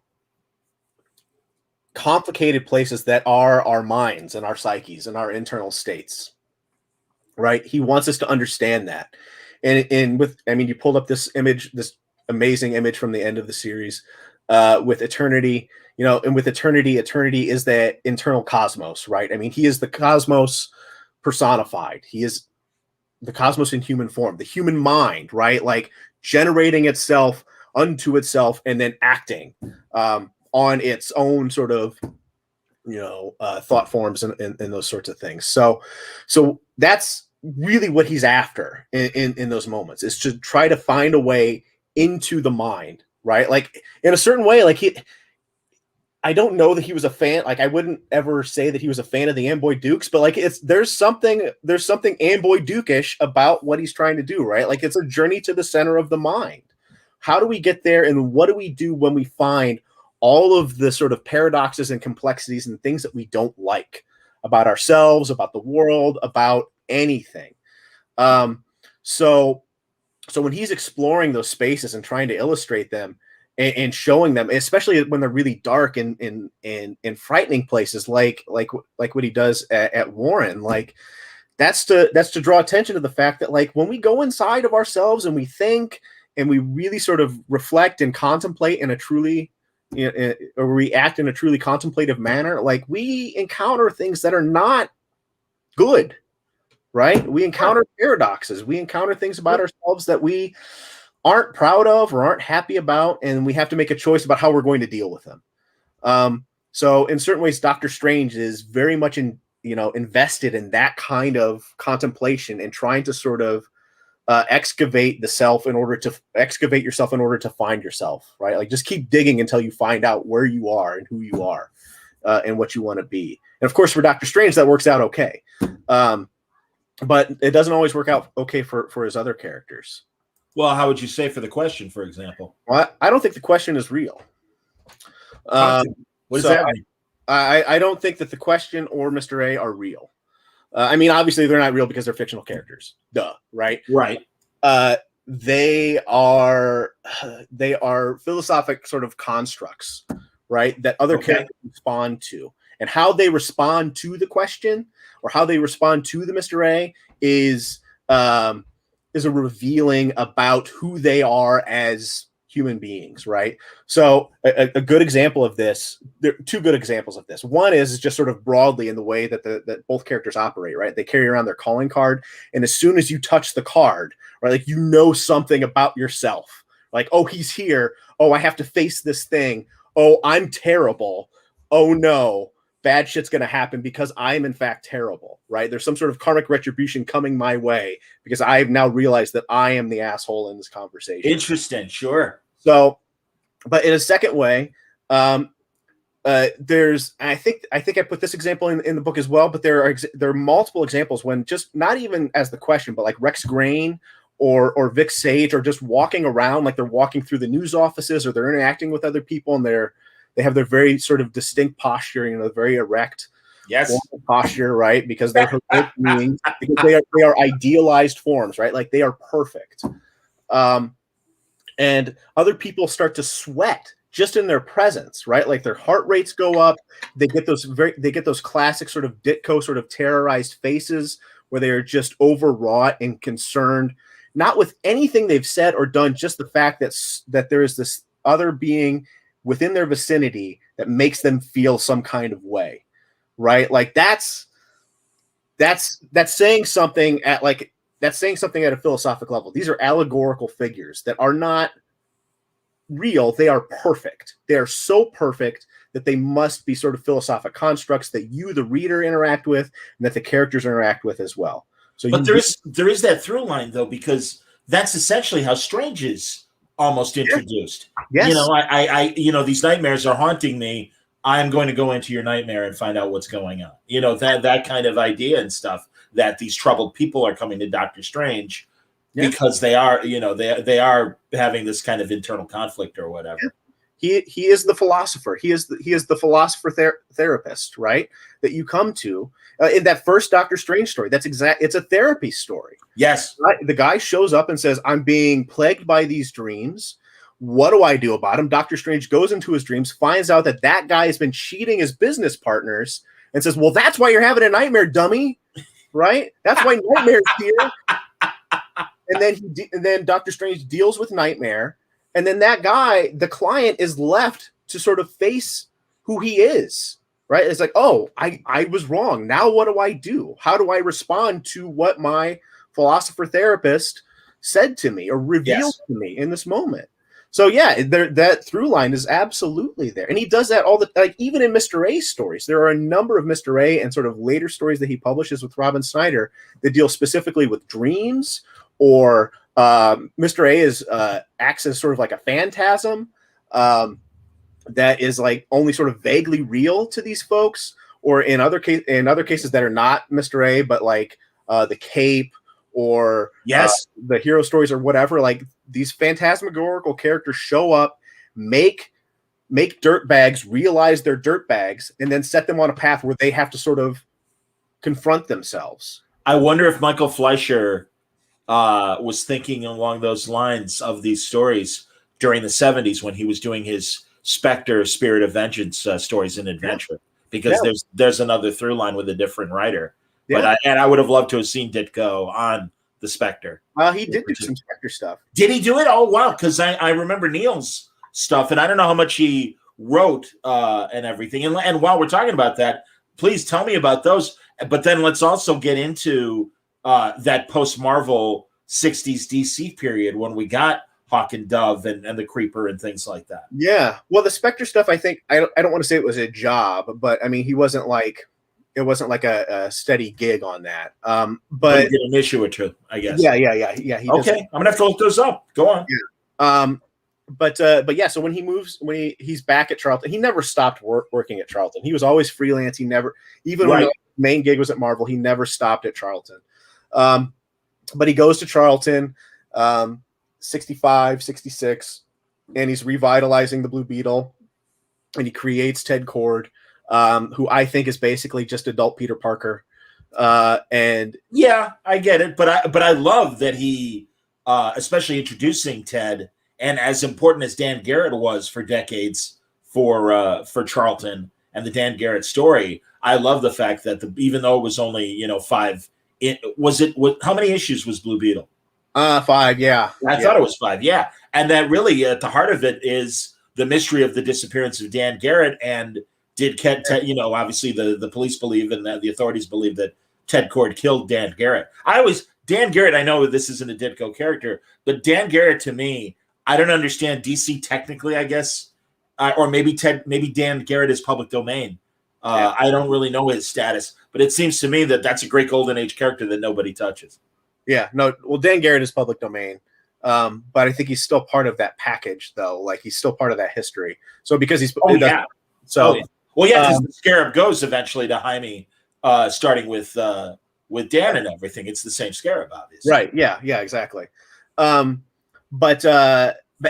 Speaker 2: complicated places that are our minds and our psyches and our internal states, right? He wants us to understand that. And you pulled up this image, this amazing image from the end of the series with eternity, and with eternity is that internal cosmos, right? I mean, he is the cosmos personified. He is the cosmos in human form, the human mind, right? Like generating itself unto itself and then acting on its own sort of, thought forms and those sorts of things. So that's really what he's after in those moments, is to try to find a way into the mind, right? Like in a certain way, like I don't know that he was a fan. Like I wouldn't ever say that he was a fan of the Amboy Dukes, but like there's something Amboy Duke-ish about what he's trying to do, right? Like it's a journey to the center of the mind. How do we get there, and what do we do when we find all of the sort of paradoxes and complexities and things that we don't like about ourselves, about the world, about anything? So when he's exploring those spaces and trying to illustrate them and showing them, especially when they're really dark and frightening places, like what he does at Warren, like that's to draw attention to the fact that, like, when we go inside of ourselves and we think and we really sort of reflect and contemplate in a truly, or react in a truly contemplative manner, like we encounter things that are not good, right? We encounter paradoxes. We encounter things about ourselves that we aren't proud of or aren't happy about, and we have to make a choice about how we're going to deal with them. So in certain ways, Doctor Strange is very much invested in that kind of contemplation and trying to sort of excavate yourself in order to find yourself, right? Like just keep digging until you find out where you are and who you are, and what you want to be. And of course, for Doctor Strange, that works out okay. But it doesn't always work out okay for his other characters.
Speaker 1: Well, how would you say for the Question, for example?
Speaker 2: Well, I don't think the Question is real.
Speaker 1: What does that mean?
Speaker 2: I don't think that the Question or Mr. A are real. I mean, obviously they're not real because they're fictional characters. Duh, right?
Speaker 1: Right.
Speaker 2: They are philosophic sort of constructs, right? That other characters respond to, and how they respond to the Question or how they respond to the Mr. A is a revealing about who they are as human beings, right? So a good example of this, there are two good examples of this. One is just sort of broadly in the way that that both characters operate, right? They carry around their calling card, and as soon as you touch the card, right, like you know something about yourself. Like, oh, he's here. Oh, I have to face this thing. Oh, I'm terrible. Oh no, bad shit's going to happen because I am in fact terrible, right? There's some sort of karmic retribution coming my way because I've now realized that I am the asshole in this conversation.
Speaker 1: Interesting. Sure.
Speaker 2: So, but in a second way, there's, I think I put this example in the book as well, but there are multiple examples when just not even as the Question, but like Rex Grain or Vic Sage are just walking around, like they're walking through the news offices or they're interacting with other people, and they have their very sort of distinct posture, very erect posture, right? Because they're heroic beings, because they are idealized forms, right? Like they are perfect. And other people start to sweat just in their presence, right? Like their heart rates go up. They get those classic sort of Ditko sort of terrorized faces where they are just overwrought and concerned, not with anything they've said or done, just the fact that there is this other being within their vicinity that makes them feel some kind of way, right? Like that's saying something at a philosophical level. These are allegorical figures that are not real. They are perfect. They are so perfect that they must be sort of philosophic constructs that you, the reader, interact with, and that the characters interact with as well. So,
Speaker 1: but there is that through line though, because that's essentially how Strange is almost introduced.
Speaker 2: Yes.
Speaker 1: I these nightmares are haunting me. I'm going to go into your nightmare and find out what's going on. That kind of idea and stuff, that these troubled people are coming to Doctor Strange because they are, they are having this kind of internal conflict or whatever.
Speaker 2: He is the philosopher. He is the philosopher therapist, right? That you come to in that first Doctor Strange story. It's a therapy story.
Speaker 1: Yes.
Speaker 2: Right? The guy shows up and says, "I'm being plagued by these dreams. What do I do about him?" Doctor Strange goes into his dreams, finds out that guy has been cheating his business partners, and says, "Well, that's why you're having a nightmare, dummy." Right? That's why Nightmare's here. And then Doctor Strange deals with Nightmare, and then that guy, the client, is left to sort of face who he is. Right? It's like, oh, I was wrong. Now what do I do? How do I respond to what my philosopher therapist said to me or revealed to me in this moment? So yeah, that through line is absolutely there, and he does that even in Mr. A's stories. There are a number of Mr. A and sort of later stories that he publishes with Robin Snyder that deal specifically with dreams, or Mr. A acts as sort of like a phantasm that is like only sort of vaguely real to these folks, or in other cases that are not Mr. A, but like the Cape or the hero stories or whatever. Like these phantasmagorical characters show up, make dirtbags realize they're dirtbags, and then set them on a path where they have to sort of confront themselves.
Speaker 1: I wonder if Michael Fleischer was thinking along those lines of these stories during the 70s when he was doing his Spectre Spirit of Vengeance stories in Adventure, because there's another through line with a different writer. But I would have loved to have seen Ditko on the Spectre.
Speaker 2: He did do some Spectre stuff.
Speaker 1: Did he do it? Oh wow! Because I remember Neil's stuff, and I don't know how much he wrote and everything. And while we're talking about that, please tell me about those. But then let's also get into that post-Marvel 60s DC period when we got Hawk and Dove and the Creeper and things like that.
Speaker 2: Yeah. Well, the Spectre stuff, I think, I don't want to say it was a job, but I mean, it wasn't like a steady gig on that. But
Speaker 1: get an issue or two, I guess.
Speaker 2: Yeah. He
Speaker 1: okay. I'm gonna have to look those up. Go on.
Speaker 2: Yeah. But yeah, so when he's back at Charlton, he never stopped working at Charlton. He was always freelance. He never, even when the main gig was at Marvel, he never stopped at Charlton. But he goes to Charlton, 65, 66, and he's revitalizing the Blue Beetle, and he creates Ted Kord, who I think is basically just adult Peter Parker. And
Speaker 1: yeah, I get it, but I love that he, especially introducing Ted. And as important as Dan Garrett was for decades for Charlton and the Dan Garrett story, I love the fact that even though it was only 5, how many issues was Blue Beetle?
Speaker 2: 5, yeah.
Speaker 1: I thought it was 5, yeah. And that really at the heart of it is the mystery of the disappearance of Dan Garrett. And did Ted, obviously the police believe and the authorities believe that Ted Kord killed Dan Garrett. Dan Garrett, I know this isn't a Ditko character, but Dan Garrett to me, I don't understand DC technically, I guess, or maybe Dan Garrett is public domain. I don't really know his status, but it seems to me that that's a great Golden Age character that nobody touches.
Speaker 2: Yeah, no. Well, Dan Garrett is public domain, but I think he's still part of that package, though. Like he's still part of that history. So because he's
Speaker 1: because the Scarab goes eventually to Jaime, starting with Dan and everything. It's the same Scarab, obviously.
Speaker 2: Right? Yeah, exactly. But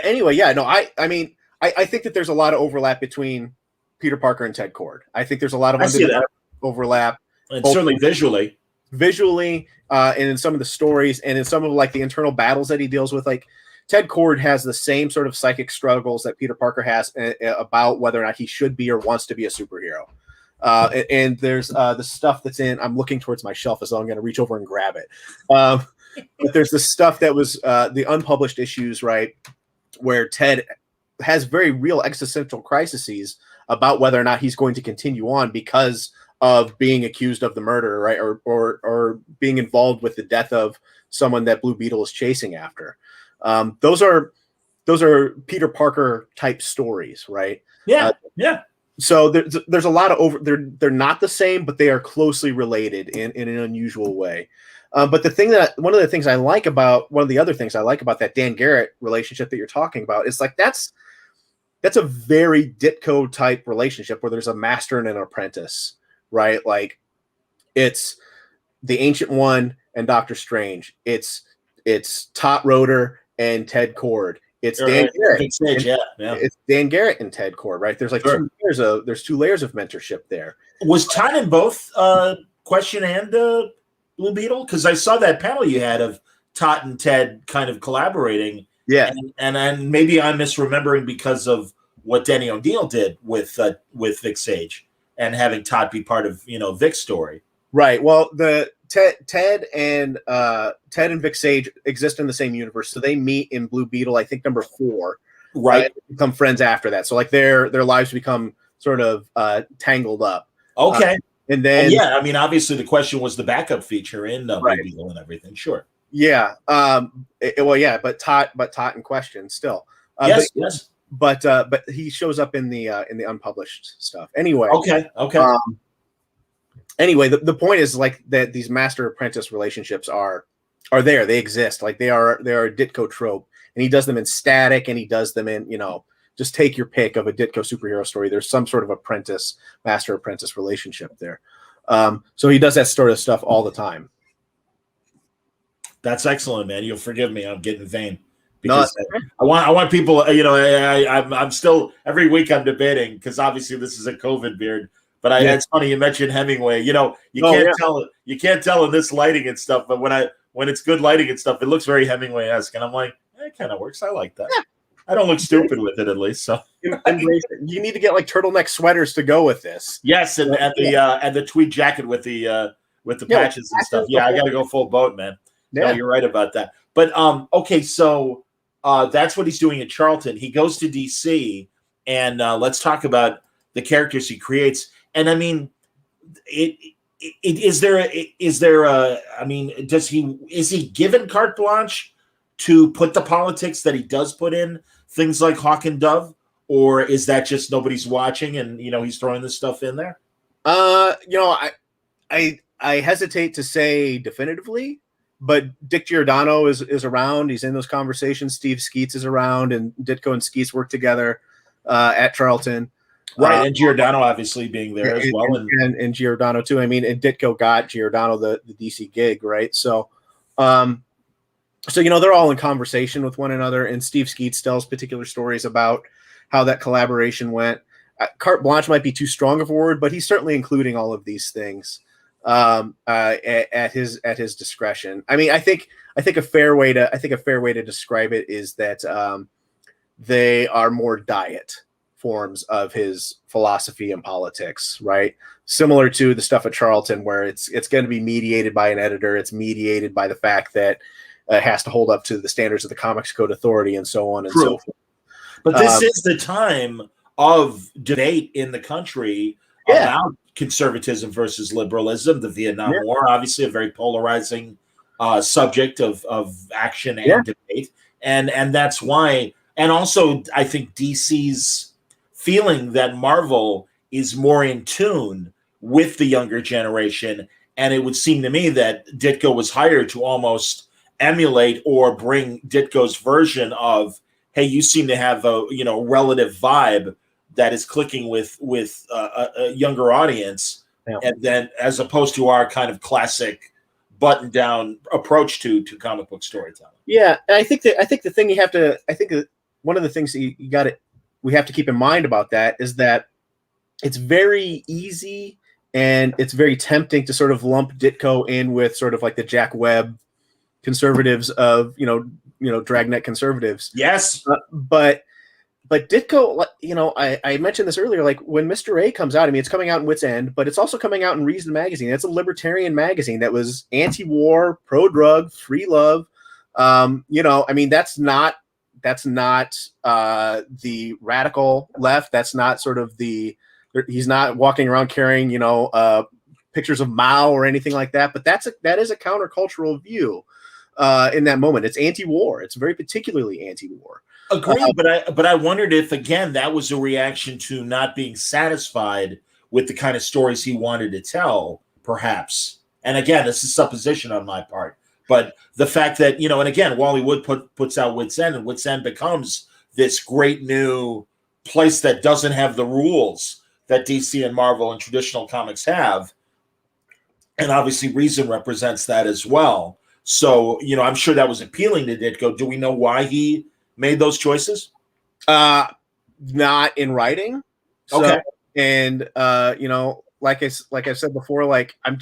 Speaker 2: anyway, yeah, no, I mean, I think that there's a lot of overlap between Peter Parker and Ted Kord. I think there's a lot of overlap,
Speaker 1: and certainly visually, and in some of the stories, and in some of like the internal battles that he deals with. Like Ted Kord has the same sort of psychic struggles that Peter Parker has about whether or not he should be or wants to be a superhero. And there's the stuff that's in. I'm looking towards my shelf, so I'm going to reach over and grab it. But there's the stuff that was the unpublished issues, right, where Ted has very real existential crises about whether or not he's going to continue on because of being accused of the murder, right, or being involved with the death of someone that Blue Beetle is chasing after. Those are Peter Parker type stories, right? Yeah.
Speaker 2: So there's a lot of they're not the same, but they are closely related in an unusual way. But one of the other things I like about that Dan Garrett relationship that you're talking about is like that's a very Ditko type relationship where there's a master and an apprentice, right? Like it's the Ancient One and Doctor Strange. It's Tot Roeder and Ted Kord. It's Dan Garrett. It's Dan Garrett and Ted Kord, right? There's like two layers of mentorship there.
Speaker 1: Was Tot in both Question and Blue Beetle? Because I saw that panel you had of Tot and Ted kind of collaborating.
Speaker 2: Yeah,
Speaker 1: and maybe I'm misremembering because of what Denny O'Neil did with Vic Sage and having Tot be part of Vic's story.
Speaker 2: Right. Well, the Ted and Vic Sage exist in the same universe, so they meet in Blue Beetle, I think number 4.
Speaker 1: Right.
Speaker 2: Become friends after that. So like their lives become sort of tangled up.
Speaker 1: Okay.
Speaker 2: And then
Speaker 1: I mean, obviously the Question was the backup feature in Blue Beetle and everything. Sure.
Speaker 2: Yeah. But Tot in Question still.
Speaker 1: Yes.
Speaker 2: But he shows up in the unpublished stuff. Anyway.
Speaker 1: Okay.
Speaker 2: Anyway, the point is like that these master apprentice relationships are there. They exist. Like they are a Ditko trope, and he does them in Static, and he does them in just take your pick of a Ditko superhero story. There's some sort of master apprentice relationship there. So he does that sort of stuff all the time.
Speaker 1: That's excellent, man. You'll forgive me. I'm getting vain because I want people. I'm still every week I'm debating because obviously this is a COVID beard. But it's funny you mentioned Hemingway. You can't tell in this lighting and stuff. But when it's good lighting and stuff, it looks very Hemingway-esque, and I'm like, it kind of works. I like that. I don't look stupid with it, at least. So
Speaker 2: you need to get like turtleneck sweaters to go with this.
Speaker 1: Yes, and the tweed jacket with the patches and stuff. Yeah, I got to go full boat, man. No, you're right about that. But okay, so that's what he's doing at Charlton. He goes to DC, and let's talk about the characters he creates. And I mean, is there a I mean, is he given carte blanche to put the politics that he does put in things like Hawk and Dove, or is that just nobody's watching and he's throwing this stuff in there?
Speaker 2: I hesitate to say definitively, but Dick Giordano is around. He's in those conversations. Steve Skeets is around, and Ditko and Skeets work together at Charlton.
Speaker 1: Right, and Giordano obviously being there as well.
Speaker 2: And Giordano too. I mean, and Ditko got Giordano the DC gig, right? So they're all in conversation with one another, and Steve Skeets tells particular stories about how that collaboration went. Carte blanche might be too strong of a word, but he's certainly including all of these things at his discretion. I mean, I think a fair way to describe it is that they are more diet forms of his philosophy and politics, right? Similar to the stuff at Charlton, where it's going to be mediated by an editor. It's mediated by the fact that it has to hold up to the standards of the Comics Code Authority and so on and so forth.
Speaker 1: But this is the time of debate in the country about conservatism versus liberalism. The Vietnam War, obviously a very polarizing subject of action and debate. And that's why, and also I think DC's feeling that Marvel is more in tune with the younger generation. And it would seem to me that Ditko was hired to almost emulate or bring Ditko's version of, hey, you seem to have a relative vibe that is clicking with a younger audience, and then as opposed to our kind of classic button down approach to comic book storytelling.
Speaker 2: Yeah, and I think the thing one of the things that we have to keep in mind about that is that it's very easy and it's very tempting to sort of lump Ditko in with sort of like the Jack Webb conservatives of dragnet conservatives.
Speaker 1: Yes,
Speaker 2: but Ditko, I mentioned this earlier. Like when Mr. A comes out, I mean, it's coming out in Wit's End, but it's also coming out in Reason magazine. It's a libertarian magazine that was anti-war, pro-drug, free love. I mean, that's not the radical left. That's not sort of he's not walking around carrying pictures of Mao or anything like that. But that is a countercultural view in that moment. It's anti-war. It's very particularly anti-war.
Speaker 1: Agreed, but I wondered if again that was a reaction to not being satisfied with the kind of stories he wanted to tell, perhaps. And again, this is supposition on my part. But the fact that, and again, Wally Wood puts out Wit's End, and Wit's End becomes this great new place that doesn't have the rules that DC and Marvel and traditional comics have. And obviously Reason represents that as well. So, I'm sure that was appealing to Ditko. Do we know why he made those choices?
Speaker 2: Not in writing.
Speaker 1: Okay.
Speaker 2: And, like I said before, like I'm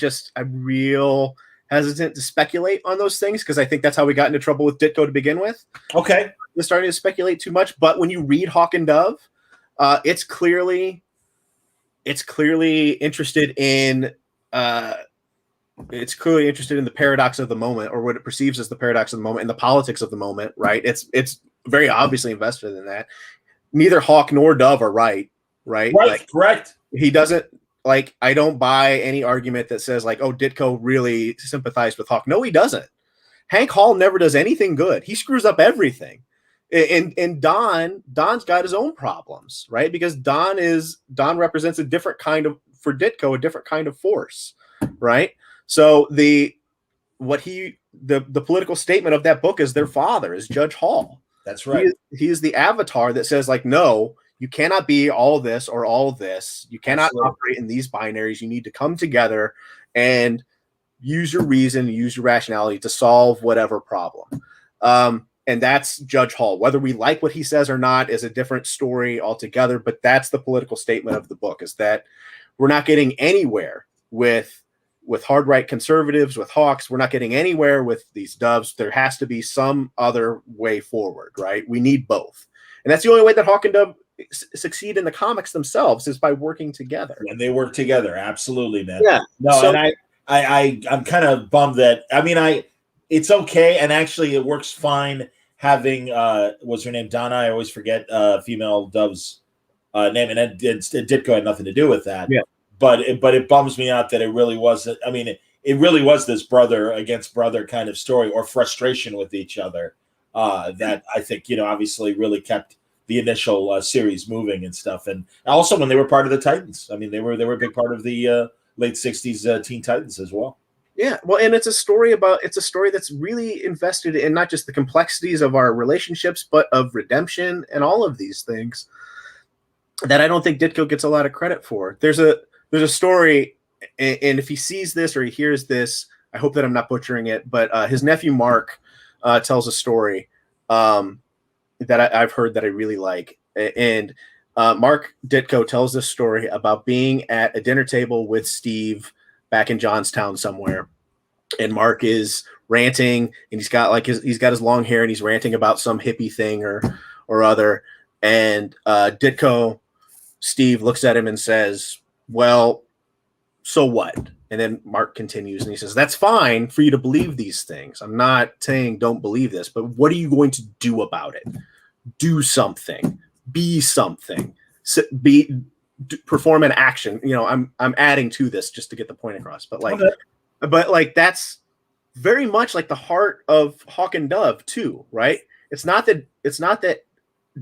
Speaker 2: real hesitant to speculate on those things because I think that's how we got into trouble with Ditko to begin with.
Speaker 1: Okay.
Speaker 2: We're starting to speculate too much, but when you read Hawk and Dove, it's clearly interested in the paradox of the moment, or what it perceives as the paradox of the moment and the politics of the moment, right? It's very obviously invested in that. Neither Hawk nor Dove are right?
Speaker 1: Right,
Speaker 2: like,
Speaker 1: correct.
Speaker 2: He doesn't. Like, I don't buy any argument that says like, oh, Ditko really sympathized with Hawk. No, he doesn't. Hank Hall never does anything good. He screws up everything. And Don's got his own problems, right? Because Don represents a different kind of force, right? So the political statement of that book is their father is Judge Hall.
Speaker 1: That's right.
Speaker 2: He is the avatar that says like, no, you cannot be all this or all this. You cannot operate in these binaries. You need to come together and use your reason, use your rationality to solve whatever problem. And that's Judge Hall. Whether we like what he says or not is a different story altogether, but that's the political statement of the book, is that we're not getting anywhere with hard right conservatives, with Hawks. We're not getting anywhere with these Doves. There has to be some other way forward, right? We need both. And that's the only way that Hawk and Dove succeed in the comics themselves, is by working together.
Speaker 1: And they work together. Absolutely, man.
Speaker 2: Yeah.
Speaker 1: No, so, and I'm kind of bummed that, I mean, it's okay, and actually it works fine having was her name Donna? I always forget female Dove's name, and it Ditko had nothing to do with that.
Speaker 2: Yeah.
Speaker 1: But it bums me out that it really wasn't. I mean, it really was this brother against brother kind of story, or frustration with each other, that I think, obviously really kept the initial series moving and stuff. And also when they were part of the Titans, I mean, they were a big part of the late 60s Teen Titans as well.
Speaker 2: Yeah, well, and it's a story that's really invested in not just the complexities of our relationships, but of redemption and all of these things that I don't think Ditko gets a lot of credit for. There's a story, and if he sees this or he hears this, I hope that I'm not butchering it, but his nephew Mark tells a story that I've heard that I really like. And Mark Ditko tells this story about being at a dinner table with Steve back in Johnstown somewhere, and Mark is ranting, and he's got his long hair, and he's ranting about some hippie thing or other. And Ditko, Steve, looks at him and says, "Well, so what?" And then Mark continues, and he says, "That's fine for you to believe these things. I'm not saying don't believe this, but what are you going to do about it? Do something. Be something. Perform an action." I'm adding to this just to get the point across, but that's very much like the heart of Hawk and Dove too, right? It's not that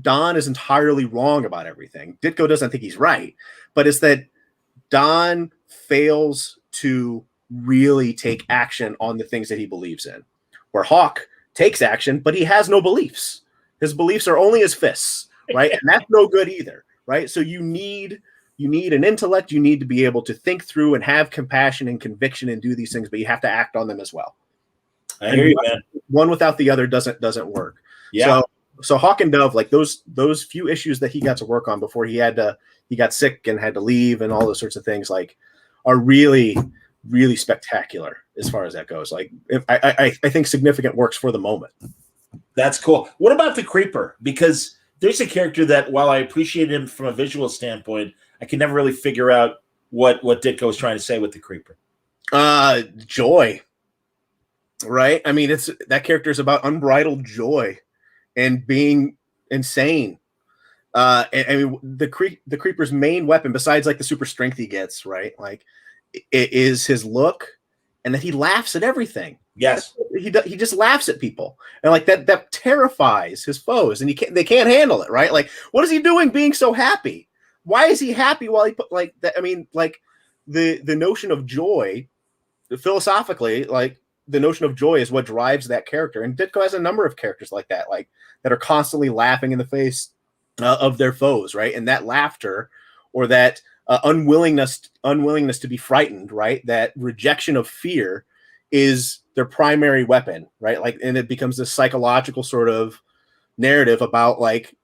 Speaker 2: Don is entirely wrong about everything. Ditko doesn't think he's right, but it's that Don fails to really take action on the things that he believes in, where Hawk takes action, but he has no beliefs. His beliefs are only his fists, right? And that's no good either, right? So you need an intellect. You need to be able to think through and have compassion and conviction and do these things, but you have to act on them as well.
Speaker 1: I hear you, man.
Speaker 2: One without the other doesn't work.
Speaker 1: Yeah.
Speaker 2: So Hawk and Dove, like those few issues that he got to work on before he got sick and had to leave and all those sorts of things, like, are really, really spectacular as far as that goes. Like, I think significant works for the moment.
Speaker 1: That's cool. What about the Creeper? Because there's a character that, while I appreciate him from a visual standpoint, I can never really figure out what Ditko was trying to say with the Creeper.
Speaker 2: Joy, right? I mean, that character is about unbridled joy and being insane. I mean, the Creeper's main weapon, besides like the super strength he gets, right? Like, it is his look, and that he laughs at everything.
Speaker 1: Yes,
Speaker 2: he just laughs at people, and like that terrifies his foes, and they can't handle it, right? Like, what is he doing, being so happy? Why is he happy while he put like that? I mean, like the notion of joy, philosophically, like the notion of joy is what drives that character, and Ditko has a number of characters like that, like that are constantly laughing in the face of their foes, right? And that laughter, or that unwillingness to be frightened, right? That rejection of fear is their primary weapon, right? Like, and it becomes this psychological sort of narrative about like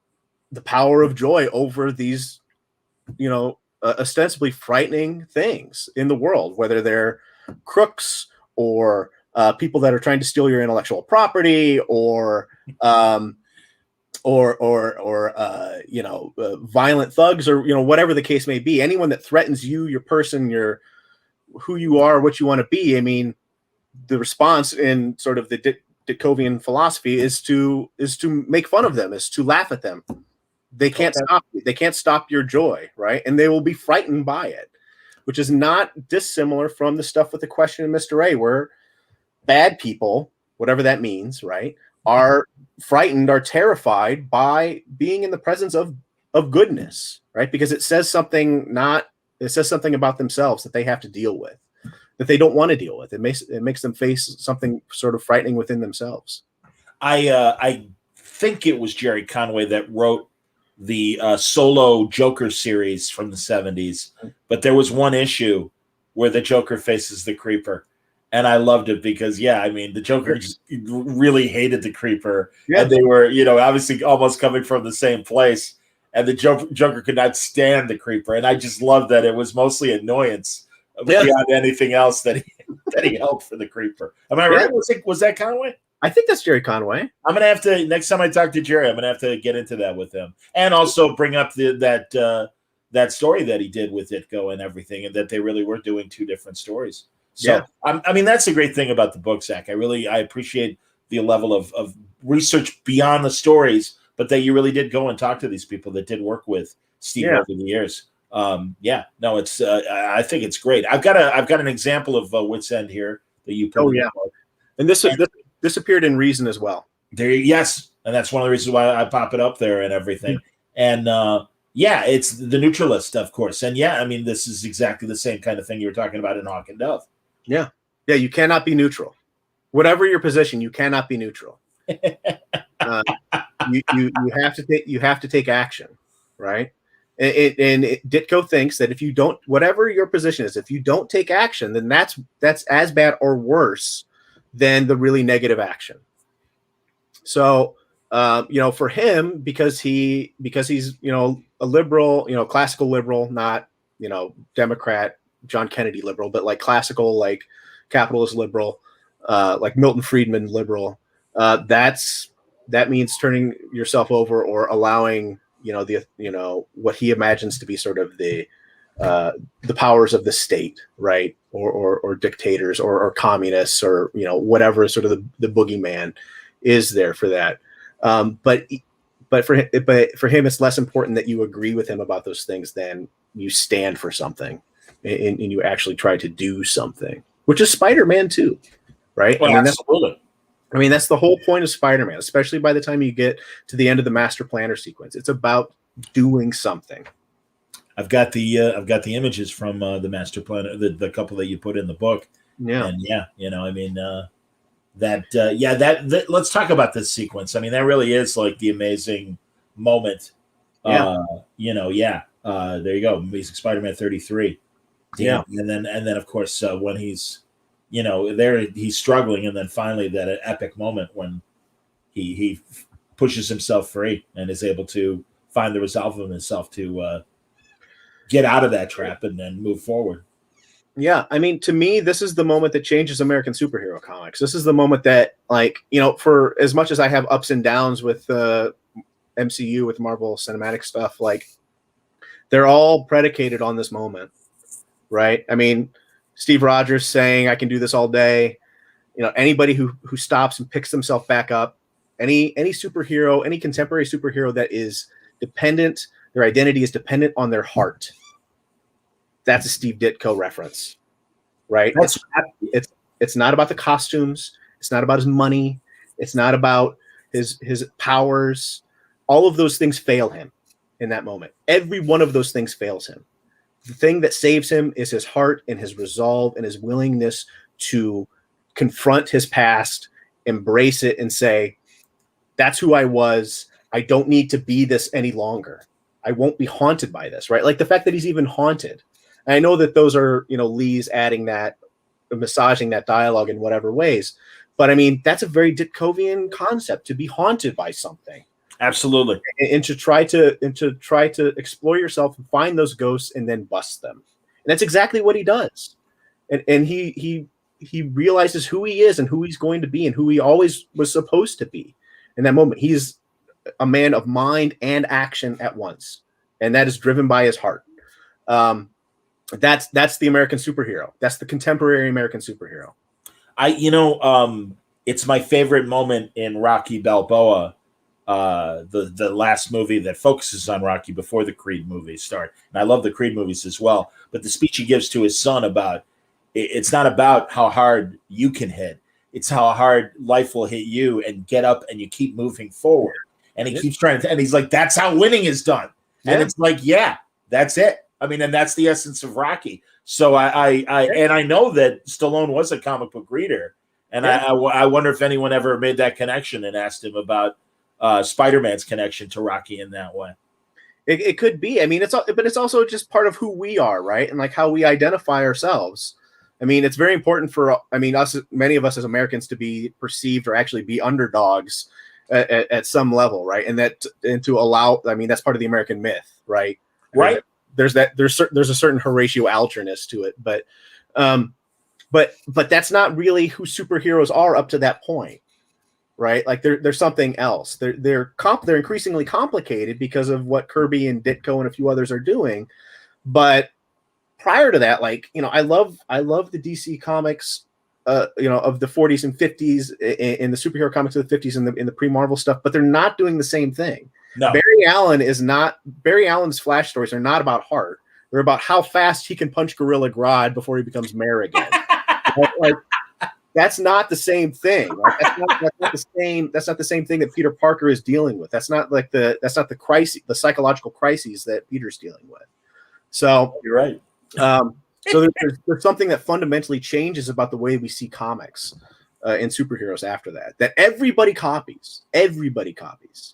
Speaker 2: the power of joy over these, ostensibly frightening things in the world, whether they're crooks or people that are trying to steal your intellectual property, or violent thugs, or whatever the case may be. Anyone that threatens you, your person, your who you are, what you want to be. I mean, the response in sort of the Ditkovian philosophy is to make fun of them, is to laugh at them. They can't stop you. They can't stop your joy, right? And they will be frightened by it, which is not dissimilar from the stuff with the Question of Mr. A, where bad people, whatever that means, right, are frightened, are terrified by being in the presence of goodness, right? Because it says something about themselves that they have to deal with, that they don't want to deal with. It makes them face something sort of frightening within themselves.
Speaker 1: I think it was Jerry Conway that wrote the solo Joker series from the 70s, but there was one issue where the Joker faces the Creeper, and I loved it because, I mean, the Joker just really hated the Creeper, and they were, obviously almost coming from the same place, and the Joker could not stand the Creeper, and I just loved that it was mostly annoyance beyond anything else that he held for the Creeper. Am I right? Was that Conway?
Speaker 2: I think that's Jerry Conway.
Speaker 1: I'm gonna have to, next time I talk to Jerry, I'm gonna have to get into that with him, and also bring up that story that he did with Ditko and everything, and that they really were doing two different stories. So, I mean, that's the great thing about the book, Zach. I appreciate the level of research beyond the stories, but that you really did go and talk to these people that did work with Steve over the years. It's I think it's great. I've got an example of Wit's End here that you put.
Speaker 2: And this appeared in Reason as well.
Speaker 1: Yes, and that's one of the reasons why I pop it up there and everything. And it's the neutralist, of course. And I mean, this is exactly the same kind of thing you were talking about in Hawk and Dove.
Speaker 2: Yeah, you cannot be neutral. Whatever your position, you cannot be neutral. You have to take action, right? And Ditko thinks that if you don't, whatever your position is, if you don't take action, then that's as bad or worse than the really negative action. So, for him, because he's, a liberal, classical liberal, not, Democrat, John Kennedy liberal, but like classical, like capitalist liberal, like Milton Friedman liberal, that means turning yourself over or allowing, what he imagines to be sort of the powers of the state, right? Or dictators or communists or, whatever sort of the boogeyman is there for that. But for him, it's less important that you agree with him about those things than you stand for something and you actually try to do something, which is Spider-Man too, right?
Speaker 1: Well, absolutely.
Speaker 2: That's the whole point of Spider-Man, especially by the time you get to the end of the Master Planner sequence. It's about doing something.
Speaker 1: I've got the images from the Master Planner, the couple that you put in the book.
Speaker 2: Yeah,
Speaker 1: and let's talk about this sequence. I mean, that really is like the amazing moment.
Speaker 2: Yeah.
Speaker 1: There you go. Amazing Spider-Man 33.
Speaker 2: Yeah.
Speaker 1: And then of course when he's there he's struggling, and then finally that epic moment when he pushes himself free and is able to find the resolve of himself to get out of that trap and then move forward.
Speaker 2: Yeah, I mean, to me, this is the moment that changes American superhero comics. This is the moment that, for as much as I have ups and downs with MCU, with Marvel Cinematic stuff, like, they're all predicated on this moment, right? I mean, Steve Rogers saying, "I can do this all day." Anybody who stops and picks themselves back up, any superhero, any contemporary superhero that is dependent, their identity is dependent on their heart. That's a Steve Ditko reference, right? It's not about the costumes. It's not about his money. It's not about his powers. All of those things fail him in that moment. Every one of those things fails him. The thing that saves him is his heart and his resolve and his willingness to confront his past, embrace it, and say, "That's who I was. I don't need to be this any longer. I won't be haunted by this," right? Like the fact that he's even haunted. And I know that those are, Lee's adding that, massaging that dialogue in whatever ways. But I mean, that's a very Ditkovian concept, to be haunted by something.
Speaker 1: Absolutely.
Speaker 2: And to try to explore yourself and find those ghosts and then bust them. And that's exactly what he does. And he realizes who he is and who he's going to be and who he always was supposed to be. In that moment, he's a man of mind and action at once. And that is driven by his heart. That's the American superhero. That's the contemporary American superhero.
Speaker 1: It's my favorite moment in Rocky Balboa, the last movie that focuses on Rocky before the Creed movies start. And I love the Creed movies as well. But the speech he gives to his son about it's not about how hard you can hit. It's how hard life will hit you, and get up and you keep moving forward. And he keeps trying to, and he's like, "That's how winning is done." Yeah. And it's like, yeah, that's it. I mean, and that's the essence of Rocky. So I know that Stallone was a comic book reader, and I wonder if anyone ever made that connection and asked him about Spider-Man's connection to Rocky in that way.
Speaker 2: It could be. I mean, but it's also just part of who we are, right? And like how we identify ourselves. I mean, it's very important for many of us as Americans to be perceived or actually be underdogs at some level, right? And to allow. I mean, that's part of the American myth, right?
Speaker 1: Right.
Speaker 2: There's a certain Horatio Algerness to it, but that's not really who superheroes are up to that point, right? Like they're something else. They're increasingly complicated because of what Kirby and Ditko and a few others are doing, but prior to that, like, I love the DC comics, of the 40s and 50s, in the superhero comics of the 50s, in the pre-Marvel stuff, but they're not doing the same thing.
Speaker 1: No.
Speaker 2: Barry Allen's Flash stories are not about heart. They're about how fast he can punch Gorilla Grodd before he becomes mayor again. Like, that's not the same thing. Like, that's not the same thing that Peter Parker is dealing with. That's not the crisis, the psychological crises that Peter's dealing with. So
Speaker 1: you're right.
Speaker 2: So there's something that fundamentally changes about the way we see comics and superheroes after that everybody copies. Everybody copies.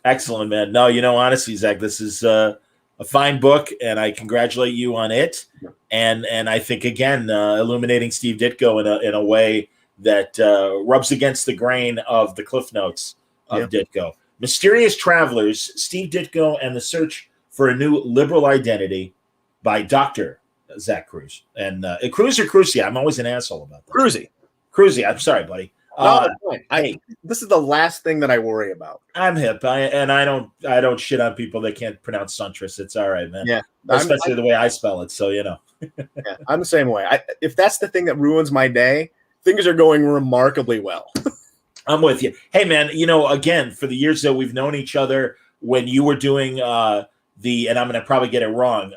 Speaker 1: Excellent, man. No, honestly, Zach, this is a fine book, and I congratulate you on it. And I think, again, illuminating Steve Ditko in a way that rubs against the grain of the Cliff Notes of Ditko. Mysterious Travelers, Steve Ditko and the Search for a New Liberal Identity by Dr. Zack Kruse. And Kruse or Kruse? I'm always an asshole about that. Kruse. I'm sorry, buddy.
Speaker 2: This is the last thing that I worry about.
Speaker 1: I'm hip, I don't shit on people that can't pronounce Suntress. It's all right, man.
Speaker 2: Yeah,
Speaker 1: especially the way I spell it. So
Speaker 2: yeah, I'm the same way. If that's the thing that ruins my day, things are going remarkably well.
Speaker 1: I'm with you. Hey, man. Again, for the years that we've known each other, when you were doing and I'm going to probably get it wrong.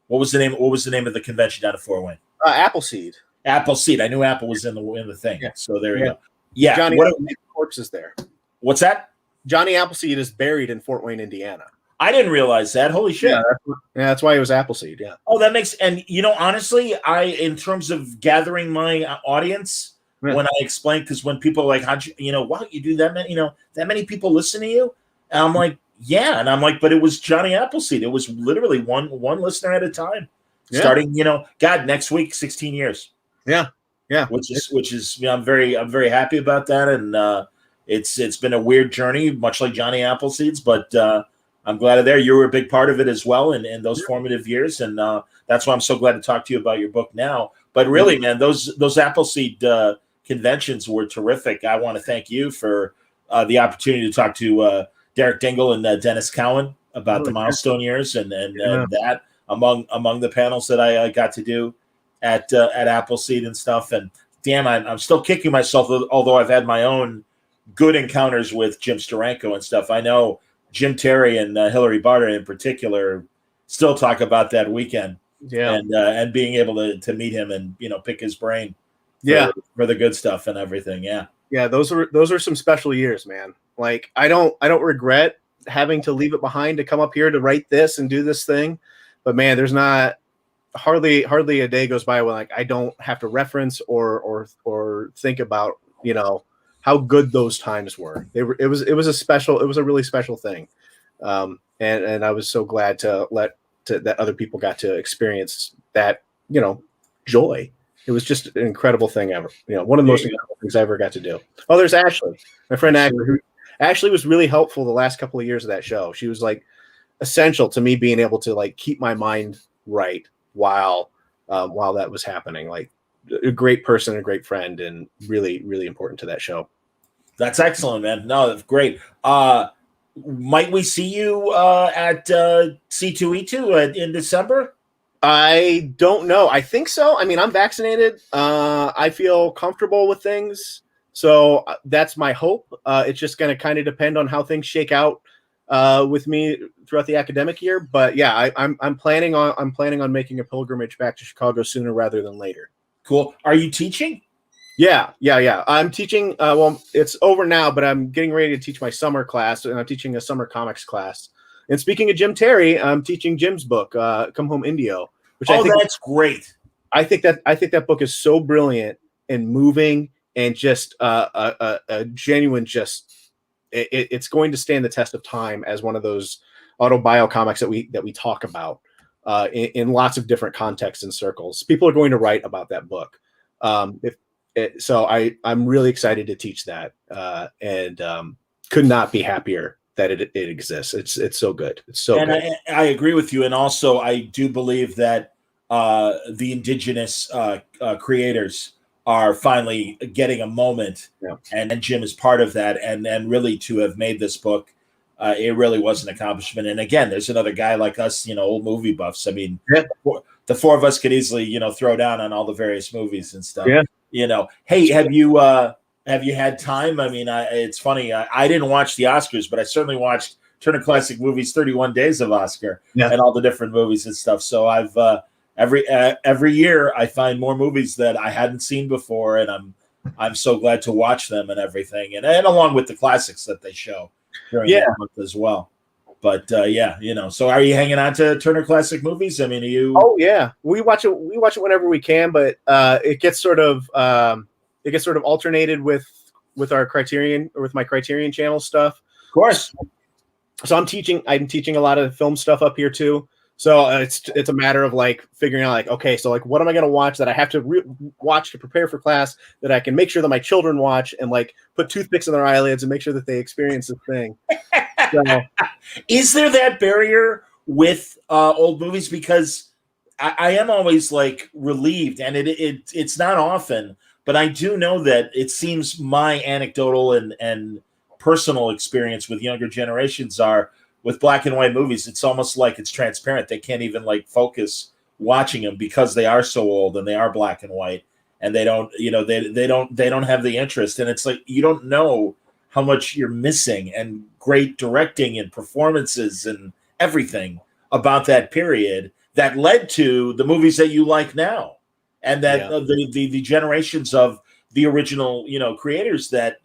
Speaker 1: What was the name? What was the name of the convention down at Fort Wayne?
Speaker 2: Appleseed.
Speaker 1: Appleseed. I knew Apple was in the thing. Yeah. So there you go. Yeah.
Speaker 2: Johnny Appleseed's corpse is there.
Speaker 1: What's that?
Speaker 2: Johnny Appleseed is buried in Fort Wayne, Indiana.
Speaker 1: I didn't realize that. Holy shit.
Speaker 2: Yeah, that's why it was Appleseed. Yeah.
Speaker 1: Oh, that makes, and honestly, in terms of gathering my audience, when I explain, because when people are like, how'd you, wow, you do that many, that many people listen to you? And I'm like, yeah. And I'm like, but it was Johnny Appleseed. It was literally one listener at a time. Yeah. Starting, God, next week, 16 years.
Speaker 2: Yeah. Yeah.
Speaker 1: Which is, I'm very happy about that. And it's been a weird journey, much like Johnny Appleseed's, but I'm glad there. You were a big part of it as well in those formative years. And that's why I'm so glad to talk to you about your book now. But really, man, those Appleseed conventions were terrific. I want to thank you for the opportunity to talk to Derek Dingle and Dennis Cowan about the milestone years and that among the panels that I got to do at Appleseed and stuff. And damn, I'm still kicking myself, although I've had my own good encounters with Jim Steranko and stuff. I know Jim Terry and Hillary Barter in particular still talk about that weekend. Yeah, and being able to meet him and pick his brain. For the good stuff and everything. Yeah.
Speaker 2: Those are some special years, man. Like I don't regret having to leave it behind to come up here to write this and do this thing. But man, there's not hardly a day goes by when like I don't have to reference or think about how good those times were. It was a really special thing, and I was so glad that other people got to experience that joy. It was just an incredible thing ever. One of the most incredible things I ever got to do. Oh, there's Ashley, my friend Ashley was really helpful the last couple of years of that show. She was like essential to me being able to like keep my mind right while that was happening. Like a great person, a great friend, and really, really important to that show.
Speaker 1: That's excellent, man. No, that's great. Might we see you at C2E2 in December?
Speaker 2: I don't know. I think so. I mean, I'm vaccinated. I feel comfortable with things. So that's my hope. It's just going to kind of depend on how things shake out with me throughout the academic year. But yeah, I'm planning on making a pilgrimage back to Chicago sooner rather than later.
Speaker 1: Cool. Are you teaching?
Speaker 2: Yeah. I'm teaching. Well, it's over now, but I'm getting ready to teach my summer class, and I'm teaching a summer comics class. And speaking of Jim Terry, I'm teaching Jim's book, Come Home Indio, which I think
Speaker 1: that's great.
Speaker 2: I think that book is so brilliant and moving and just a genuine it's going to stand the test of time as one of those autobio comics that we talk about in lots of different contexts and circles. People are going to write about that book. So I'm really excited to teach that and could not be happier that it exists. It's so good. It's so good.
Speaker 1: I agree with you. And also I do believe that the indigenous creators are finally getting a moment, and Jim is part of that. And really to have made this book it really was an accomplishment. And again, there's another guy like us, old movie buffs. I mean, the four of us could easily, throw down on all the various movies and stuff.
Speaker 2: Yeah.
Speaker 1: Hey, have you had time? I mean, it's funny. I didn't watch the Oscars, but I certainly watched Turner Classic Movies 31 Days of Oscar and all the different movies and stuff. So I've every year I find more movies that I hadn't seen before, and I'm so glad to watch them and everything, and along with the classics that they show during that month as well. But so are you hanging on to Turner Classic Movies? I mean, are you?
Speaker 2: Oh yeah, we watch it. We watch it whenever we can, but it gets sort of alternated with our Criterion or with my Criterion Channel stuff.
Speaker 1: Of course.
Speaker 2: So I'm teaching a lot of film stuff up here too. So it's a matter of like figuring out like, okay, so like what am I going to watch that I have to watch to prepare for class that I can make sure that my children watch and like put toothpicks in their eyelids and make sure that they experience the thing. So,
Speaker 1: is there that barrier with old movies? Because I am always like relieved, and it's not often, but I do know that it seems my anecdotal and personal experience with younger generations are with black and white movies. It's almost like it's transparent. They can't even like focus watching them because they are so old and they are black and white, and they don't, they don't have the interest. And it's like, you don't know how much you're missing, and great directing and performances and everything about that period that led to the movies that you like now. And that the generations of the original, creators that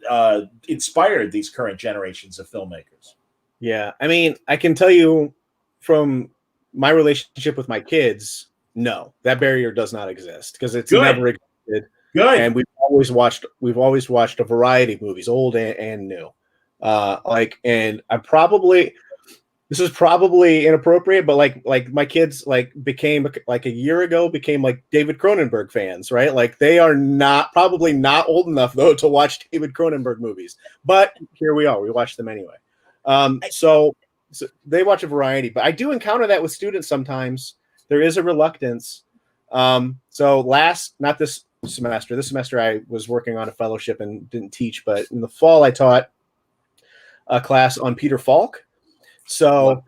Speaker 1: inspired these current generations of filmmakers.
Speaker 2: Yeah, I mean, I can tell you from my relationship with my kids, no, that barrier does not exist because it's never existed.
Speaker 1: Good.
Speaker 2: And we've always watched a variety of movies, old and new. And this is probably inappropriate, but like my kids became like a year ago became like David Cronenberg fans, right? Like they are probably not old enough though to watch David Cronenberg movies, but here we are. We watch them anyway. So they watch a variety, but I do encounter that with students sometimes. There is a reluctance. Not this semester. This semester I was working on a fellowship and didn't teach, but in the fall I taught a class on Peter Falk. So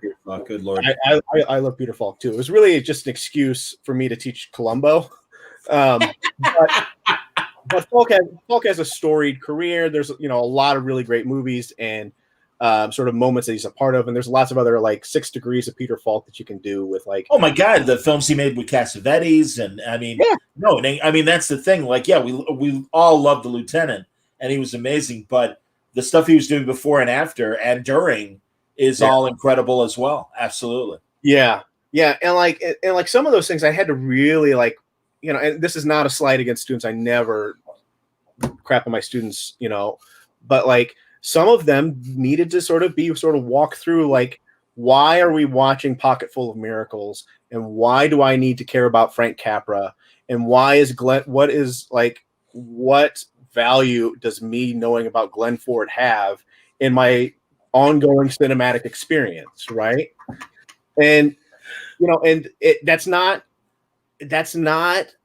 Speaker 1: good Lord.
Speaker 2: I love Peter Falk too. It was really just an excuse for me to teach Columbo. But Falk has a storied career. There's a lot of really great movies and sort of moments that he's a part of, and there's lots of other like 6 degrees of Peter Falk that you can do with like.
Speaker 1: Oh my God, the films he made with Cassavetes, and I mean, that's the thing. Like, we all love The Lieutenant, and he was amazing, but the stuff he was doing before and after and during is all incredible as well. Absolutely.
Speaker 2: Yeah, and like some of those things I had to really like, and this is not a slight against students. I never crap on my students, but like. Some of them needed to sort of walk through like, why are we watching Pocketful of Miracles, and why do I need to care about Frank Capra, and why is what value does me knowing about Glenn Ford have in my ongoing cinematic experience, right? And that's not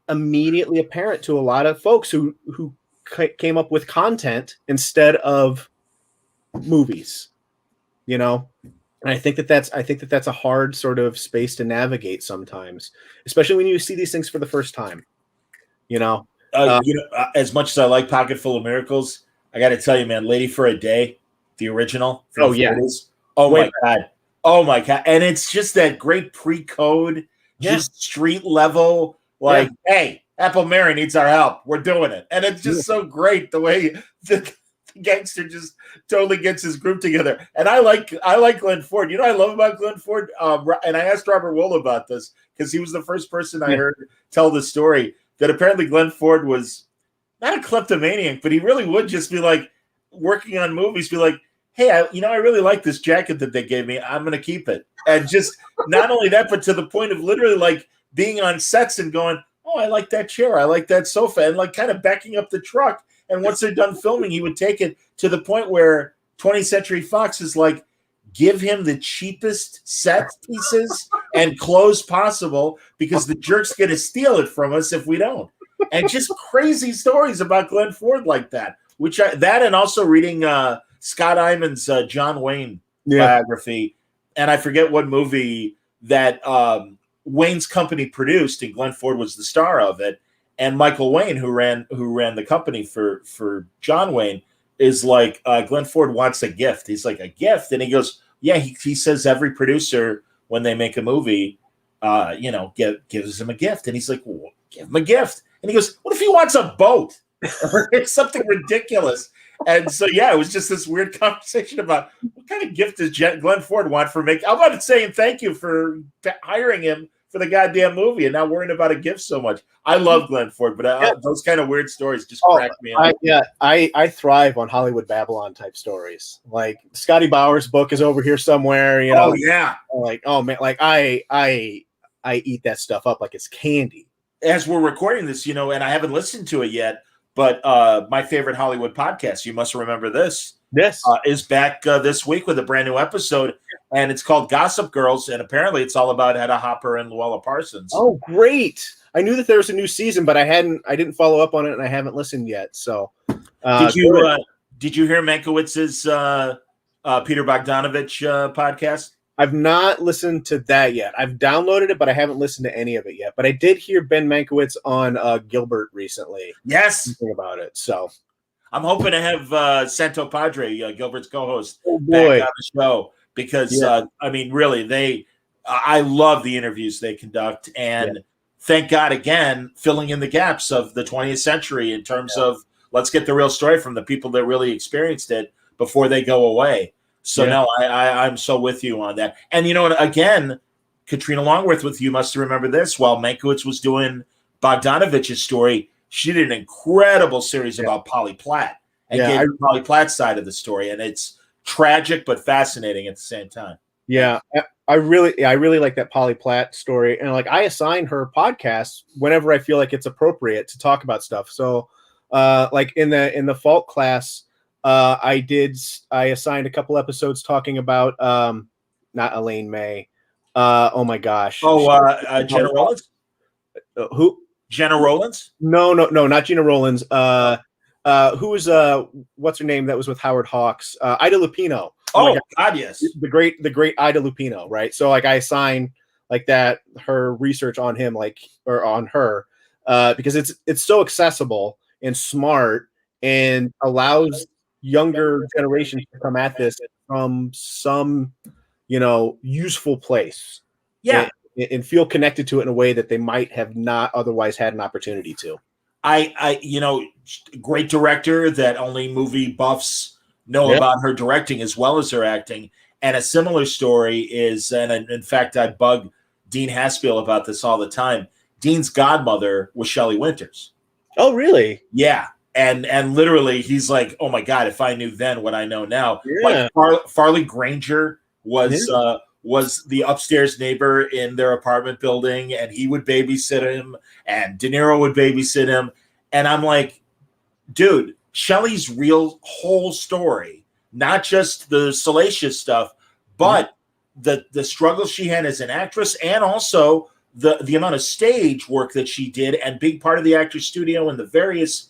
Speaker 2: immediately apparent to a lot of folks who came up with content instead of movies, and I think that's a hard sort of space to navigate sometimes, especially when you see these things for the first time.
Speaker 1: As much as I like Pocketful of Miracles, I got to tell you, man, Lady for a Day, the original.
Speaker 2: Oh yeah.
Speaker 1: 40s. Oh my God. And it's just that great pre-code, just street level, like, hey, Apple Mary needs our help. We're doing it. And it's just so great the way the gangster just totally gets his group together. And I like Glenn Ford. You know what I love about Glenn Ford? And I asked Robert Wool about this because he was the first person I heard tell the story that apparently Glenn Ford was not a kleptomaniac, but he really would just be like working on movies, be like, hey, I really like this jacket that they gave me. I'm going to keep it. And just not only that, but to the point of literally like being on sets and going, oh, I like that chair. I like that sofa. And like kind of backing up the truck. And once they're done filming, he would take it to the point where 20th Century Fox is like, give him the cheapest set pieces and clothes possible because the jerk's going to steal it from us if we don't. And just crazy stories about Glenn Ford like that, and also reading Scott Iman's John Wayne biography, and I forget what movie that Wayne's company produced, and Glenn Ford was the star of it. And Michael Wayne, who ran the company for John Wayne, is like, Glenn Ford wants a gift. He's like, a gift? And he goes, yeah. He says every producer, when they make a movie, gives him a gift. And he's like, well, give him a gift. And he goes, what if he wants a boat? Or it's something ridiculous. And so, yeah, it was just this weird conversation about what kind of gift does Glenn Ford want for making. I'm about saying thank you for hiring him for the goddamn movie and not worrying about a gift so much. I love Glenn Ford, but those kind of weird stories just crack me up.
Speaker 2: I thrive on Hollywood Babylon type stories. Like Scotty Bauer's book is over here somewhere.
Speaker 1: Oh yeah.
Speaker 2: Like, oh man, like I eat that stuff up like it's candy.
Speaker 1: As we're recording this, and I haven't listened to it yet, but my favorite Hollywood podcast, You Must Remember This, is back this week with a brand new episode, and it's called Gossip Girls, and apparently it's all about Hedda Hopper and Luella Parsons.
Speaker 2: Oh, great! I knew that there was a new season, but I didn't follow up on it, and I haven't listened yet. So,
Speaker 1: did you hear Mankiewicz's Peter Bogdanovich podcast?
Speaker 2: I've not listened to that yet. I've downloaded it, but I haven't listened to any of it yet. But I did hear Ben Mankiewicz on Gilbert recently.
Speaker 1: Yes,
Speaker 2: talking about it. So
Speaker 1: I'm hoping to have Santo Padre, Gilbert's co-host,
Speaker 2: back
Speaker 1: on the show because really, I love the interviews they conduct, and thank God again, filling in the gaps of the 20th century in terms of let's get the real story from the people that really experienced it before they go away. So no, I'm so with you on that. And again, Katrina Longworth with You Must Remember This. While Mankiewicz was doing Bogdanovich's story, she did an incredible series about Polly Platt and gave the Polly Platt side of the story, and it's tragic but fascinating at the same time.
Speaker 2: Yeah, I really like that Polly Platt story, and like I assign her podcasts whenever I feel like it's appropriate to talk about stuff. So, like in the Fault class. I assigned a couple episodes talking about not Elaine May. Oh my gosh.
Speaker 1: Jenna Rollins?
Speaker 2: Who?
Speaker 1: Jenna Rollins?
Speaker 2: No, not Gina Rollins. Who was what's her name that was with Howard Hawks? Ida Lupino.
Speaker 1: Oh God, yes.
Speaker 2: The great Ida Lupino, right? So like I assign like that her research on him, or on her, because it's so accessible and smart and allows younger generations to come at this from some, useful place.
Speaker 1: Yeah.
Speaker 2: And feel connected to it in a way that they might have not otherwise had an opportunity to.
Speaker 1: I great director that only movie buffs know about her directing as well as her acting. And a similar story is, and in fact, I bug Dean Haspiel about this all the time. Dean's godmother was Shelley Winters.
Speaker 2: Oh, really?
Speaker 1: Yeah. And literally, he's like, "Oh my God! If I knew then what I know now." Yeah. Like Farley Granger was the upstairs neighbor in their apartment building, and he would babysit him, and De Niro would babysit him. And I'm like, dude, Shelley's real whole story, not just the salacious stuff, but the struggles she had as an actress, and also the amount of stage work that she did, and being part of the Actors Studio and the various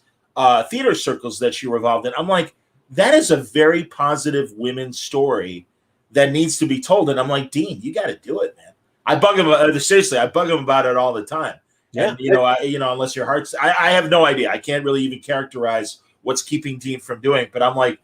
Speaker 1: theater circles that she revolved in. I'm like, that is a very positive women's story that needs to be told. And I'm like, Dean, you got to do it, man. I bug him seriously. I bug him about it all the time. Yeah. And, unless your heart's, I have no idea. I can't really even characterize what's keeping Dean from doing it. But I'm like,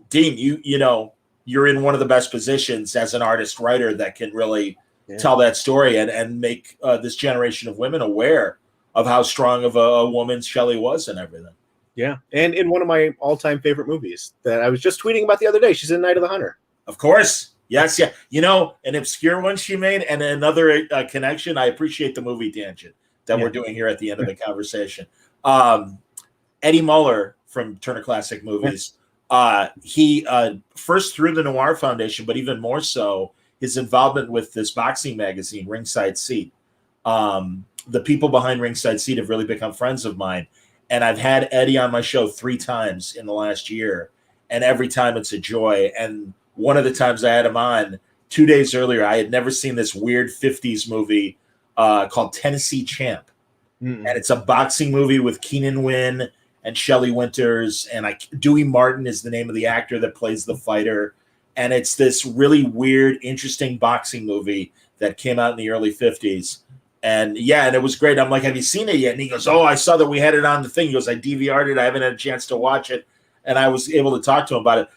Speaker 1: Dean, you're in one of the best positions as an artist writer that can really tell that story and make this generation of women aware of how strong of a woman Shelley was and everything.
Speaker 2: Yeah, and in one of my all-time favorite movies that I was just tweeting about the other day, she's in Night of the Hunter.
Speaker 1: Of course. Yes, yeah. An obscure one she made and another connection. I appreciate the movie tangent that we're doing here at the end of the conversation. Eddie Muller from Turner Classic Movies, he first through the Noir Foundation, but even more so, his involvement with this boxing magazine, Ringside Seat. The people behind Ringside Seat have really become friends of mine. And I've had Eddie on my show 3 times in the last year. And every time it's a joy. And one of the times I had him on 2 days earlier, I had never seen this weird 50s movie called Tennessee Champ. Mm-mm. And it's a boxing movie with Keenan Wynn and Shelley Winters. And Dewey Martin is the name of the actor that plays the fighter. and it's this really weird, interesting boxing movie that came out in the early 50s. And yeah, and it was great. I'm like, have you seen it yet? And he goes, oh, I saw that we had it on the thing. He goes, I DVR'd it. I haven't had a chance to watch it. And I was able to talk to him about it.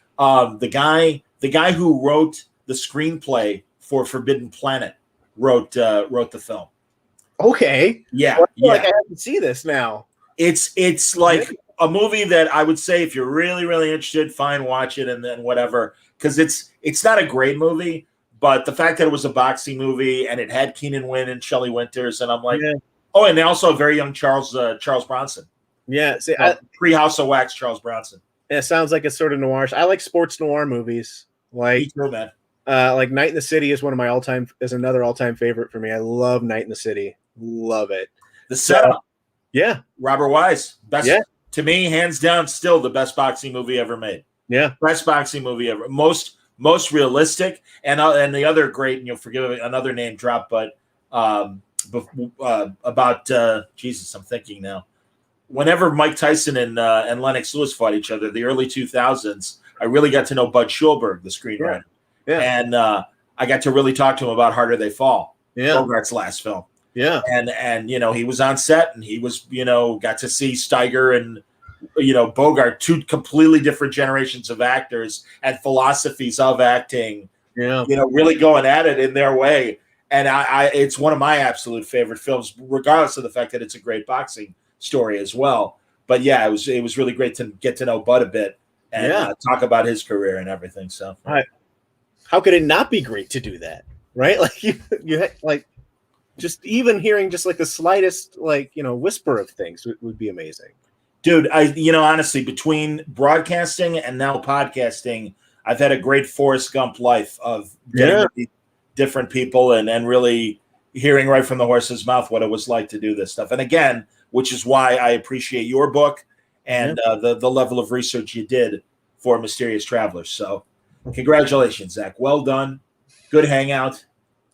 Speaker 1: The guy who wrote the screenplay for Forbidden Planet wrote the film.
Speaker 2: Okay.
Speaker 1: Yeah.
Speaker 2: Well, I feel
Speaker 1: yeah.
Speaker 2: like I have to see this now.
Speaker 1: It's like a movie that I would say if you're really, really interested, fine, watch it and then whatever. Because it's not a great movie. But the fact that it was a boxing movie and it had Keenan Wynn and Shelley Winters, and I'm like, oh, and they also a very young Charles Bronson.
Speaker 2: Yeah, see,
Speaker 1: pre-House of Wax Charles Bronson.
Speaker 2: It sounds like a sort of noir. I like sports noir movies. Like,
Speaker 1: me too, man.
Speaker 2: Like Night in the City is another all-time favorite for me. I love Night in the City. Love it.
Speaker 1: The setup.
Speaker 2: Yeah.
Speaker 1: Robert Wise. Best to me, hands down, still the best boxing movie ever made.
Speaker 2: Yeah.
Speaker 1: Best boxing movie ever. Most realistic, and the other great, and you'll forgive me, another name drop, but about Jesus, I'm thinking now. Whenever Mike Tyson and Lennox Lewis fought each other, the early 2000s, I really got to know Bud Schulberg, the screenwriter, and I got to really talk to him about Harder They Fall, Bogart's last film.
Speaker 2: Yeah,
Speaker 1: and he was on set, and he was got to see Steiger and Bogart, two completely different generations of actors and philosophies of acting, really going at it in their way. And it's one of my absolute favorite films, regardless of the fact that it's a great boxing story as well. But yeah, it was really great to get to know Bud a bit and talk about his career and everything. So,
Speaker 2: how could it not be great to do that? Right? Like you like just even hearing just like the slightest whisper of things would be amazing.
Speaker 1: Dude, honestly, between broadcasting and now podcasting, I've had a great Forrest Gump life of getting to meet different people and really hearing right from the horse's mouth what it was like to do this stuff. And again, which is why I appreciate your book and the level of research you did for Mysterious Travelers. So congratulations, Zach. Well done. Good hangout.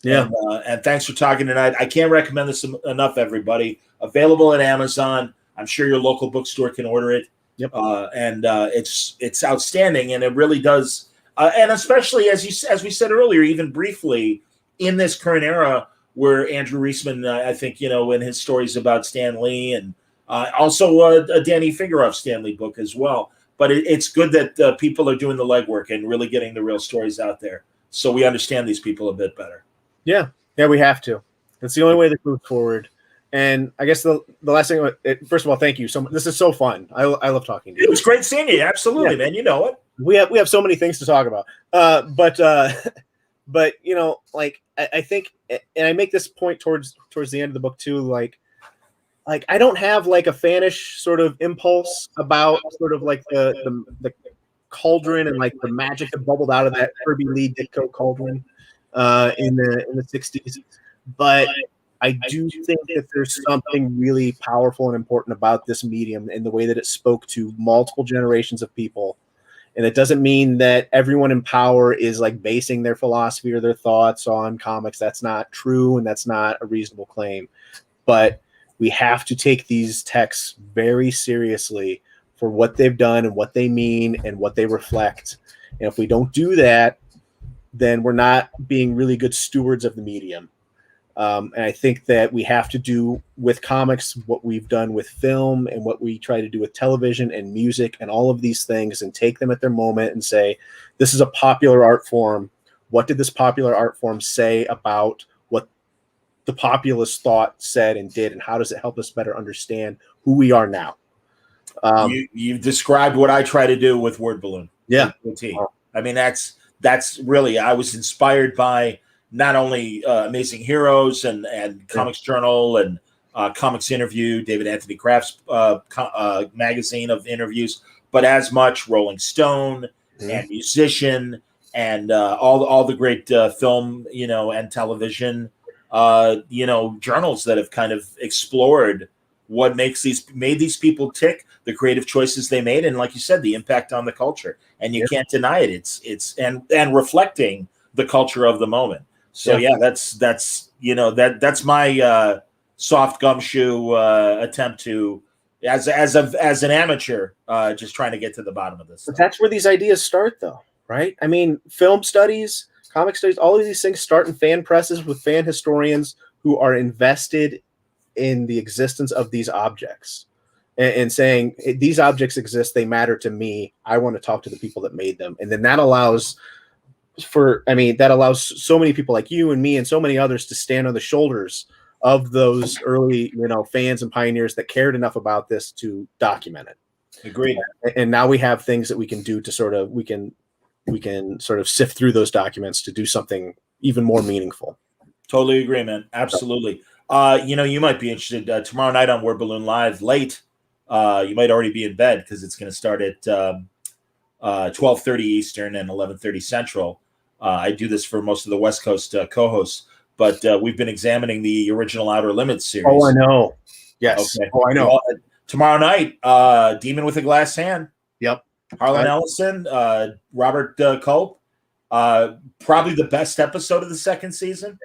Speaker 2: Yeah.
Speaker 1: And thanks for talking tonight. I can't recommend this enough, everybody. Available at Amazon. I'm sure your local bookstore can order it.
Speaker 2: Yep.
Speaker 1: And it's outstanding, and it really does. And especially as we said earlier, even briefly in this current era where Andrew Reisman, I think in his stories about Stan Lee and also a Danny Fingeroff Stan Lee book as well. But it's good that people are doing the legwork and really getting the real stories out there, so we understand these people a bit better.
Speaker 2: Yeah, we have to. That's the only way to move forward. And I guess the last thing, first of all, thank you so much. This is so fun. I love talking to you.
Speaker 1: It was great seeing you. Absolutely, man. You know it.
Speaker 2: We have so many things to talk about. But I think, and I make this point towards the end of the book too. Like I don't have like a fanish sort of impulse about sort of like the cauldron and like the magic that bubbled out of that Herbie Lee Ditko cauldron in the 60s, but I do think that there's something really powerful and important about this medium and the way that it spoke to multiple generations of people. And it doesn't mean that everyone in power is like basing their philosophy or their thoughts on comics. That's not true, and that's not a reasonable claim. But we have to take these texts very seriously for what they've done and what they mean and what they reflect. And if we don't do that, then we're not being really good stewards of the medium. And I think that we have to do with comics what we've done with film and what we try to do with television and music and all of these things, and take them at their moment and say, this is a popular art form. What did this popular art form say about what the populace thought, said, and did, and how does it help us better understand who we are now?
Speaker 1: You've described what I try to do with Word Balloon.
Speaker 2: Yeah.
Speaker 1: I mean, that's really, I was inspired by not only Amazing Heroes and Comics Journal and Comics Interview, David Anthony Kraft's magazine of interviews, but as much Rolling Stone and Musician and all the great film, and television, journals that have kind of explored what made these people tick, the creative choices they made, and like you said, the impact on the culture. And you can't deny it. It's reflecting the culture of the moment. So that's my soft gumshoe attempt to, as an amateur, just trying to get to the bottom of this.
Speaker 2: But that's where these ideas start, though. right? I mean, film studies, comic studies, all of these things start in fan presses with fan historians who are invested in the existence of these objects and saying these objects exist, they matter to me, I want to talk to the people that made them. And then that allows so many people like you and me and so many others to stand on the shoulders of those early, fans and pioneers that cared enough about this to document it.
Speaker 1: Agreed.
Speaker 2: And now we have things that we can do to sort of we can sort of sift through those documents to do something even more meaningful.
Speaker 1: Totally agree, man. Absolutely. You might be interested tomorrow night on Word Balloon Live late. You might already be in bed because it's going to start at 12:30 Eastern and 11:30 Central. I do this for most of the West Coast co-hosts, but we've been examining the original Outer Limits series.
Speaker 2: Oh, I know. Yes.
Speaker 1: Okay.
Speaker 2: Oh, I know.
Speaker 1: Tomorrow night, Demon with a Glass Hand.
Speaker 2: Yep.
Speaker 1: Harlan Ellison, Robert Culp. Probably the best episode of the second season.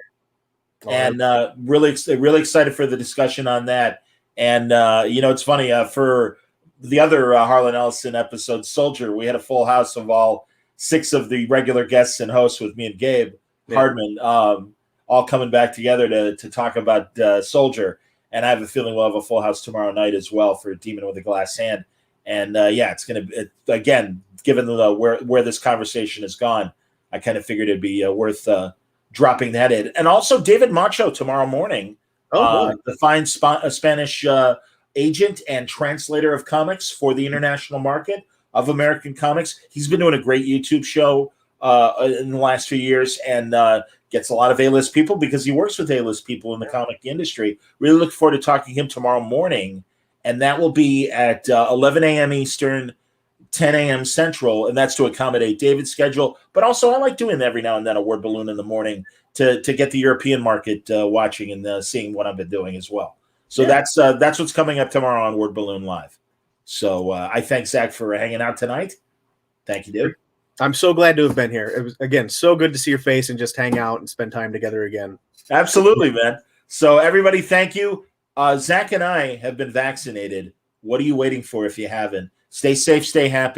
Speaker 1: And really excited for the discussion on that. And, it's funny, for the other Harlan Ellison episode, Soldier, we had a full house of all 6 of the regular guests and hosts with me and Gabe Hardman, all coming back together to talk about Soldier. And I have a feeling we'll have a full house tomorrow night as well for Demon with a Glass Hand. And, it's going to, again, given where this conversation has gone, I kind of figured it'd be worth dropping that in. And also David Macho tomorrow morning, the fine Spanish agent and translator of comics for the international market of American comics. He's been doing a great YouTube show in the last few years and gets a lot of A-list people because he works with A-list people in the comic industry. Really look forward to talking to him tomorrow morning. And that will be at 11 a.m. Eastern, 10 a.m. Central, and that's to accommodate David's schedule. But also I like doing every now and then a Word Balloon in the morning to get the European market watching and seeing what I've been doing as well. So that's what's coming up tomorrow on Word Balloon Live. So I thank Zach for hanging out tonight. Thank you, dude.
Speaker 2: I'm so glad to have been here. It was, again, so good to see your face and just hang out and spend time together again.
Speaker 1: Absolutely, man. So everybody, thank you. Zach and I have been vaccinated. What are you waiting for if you haven't? Stay safe, stay happy.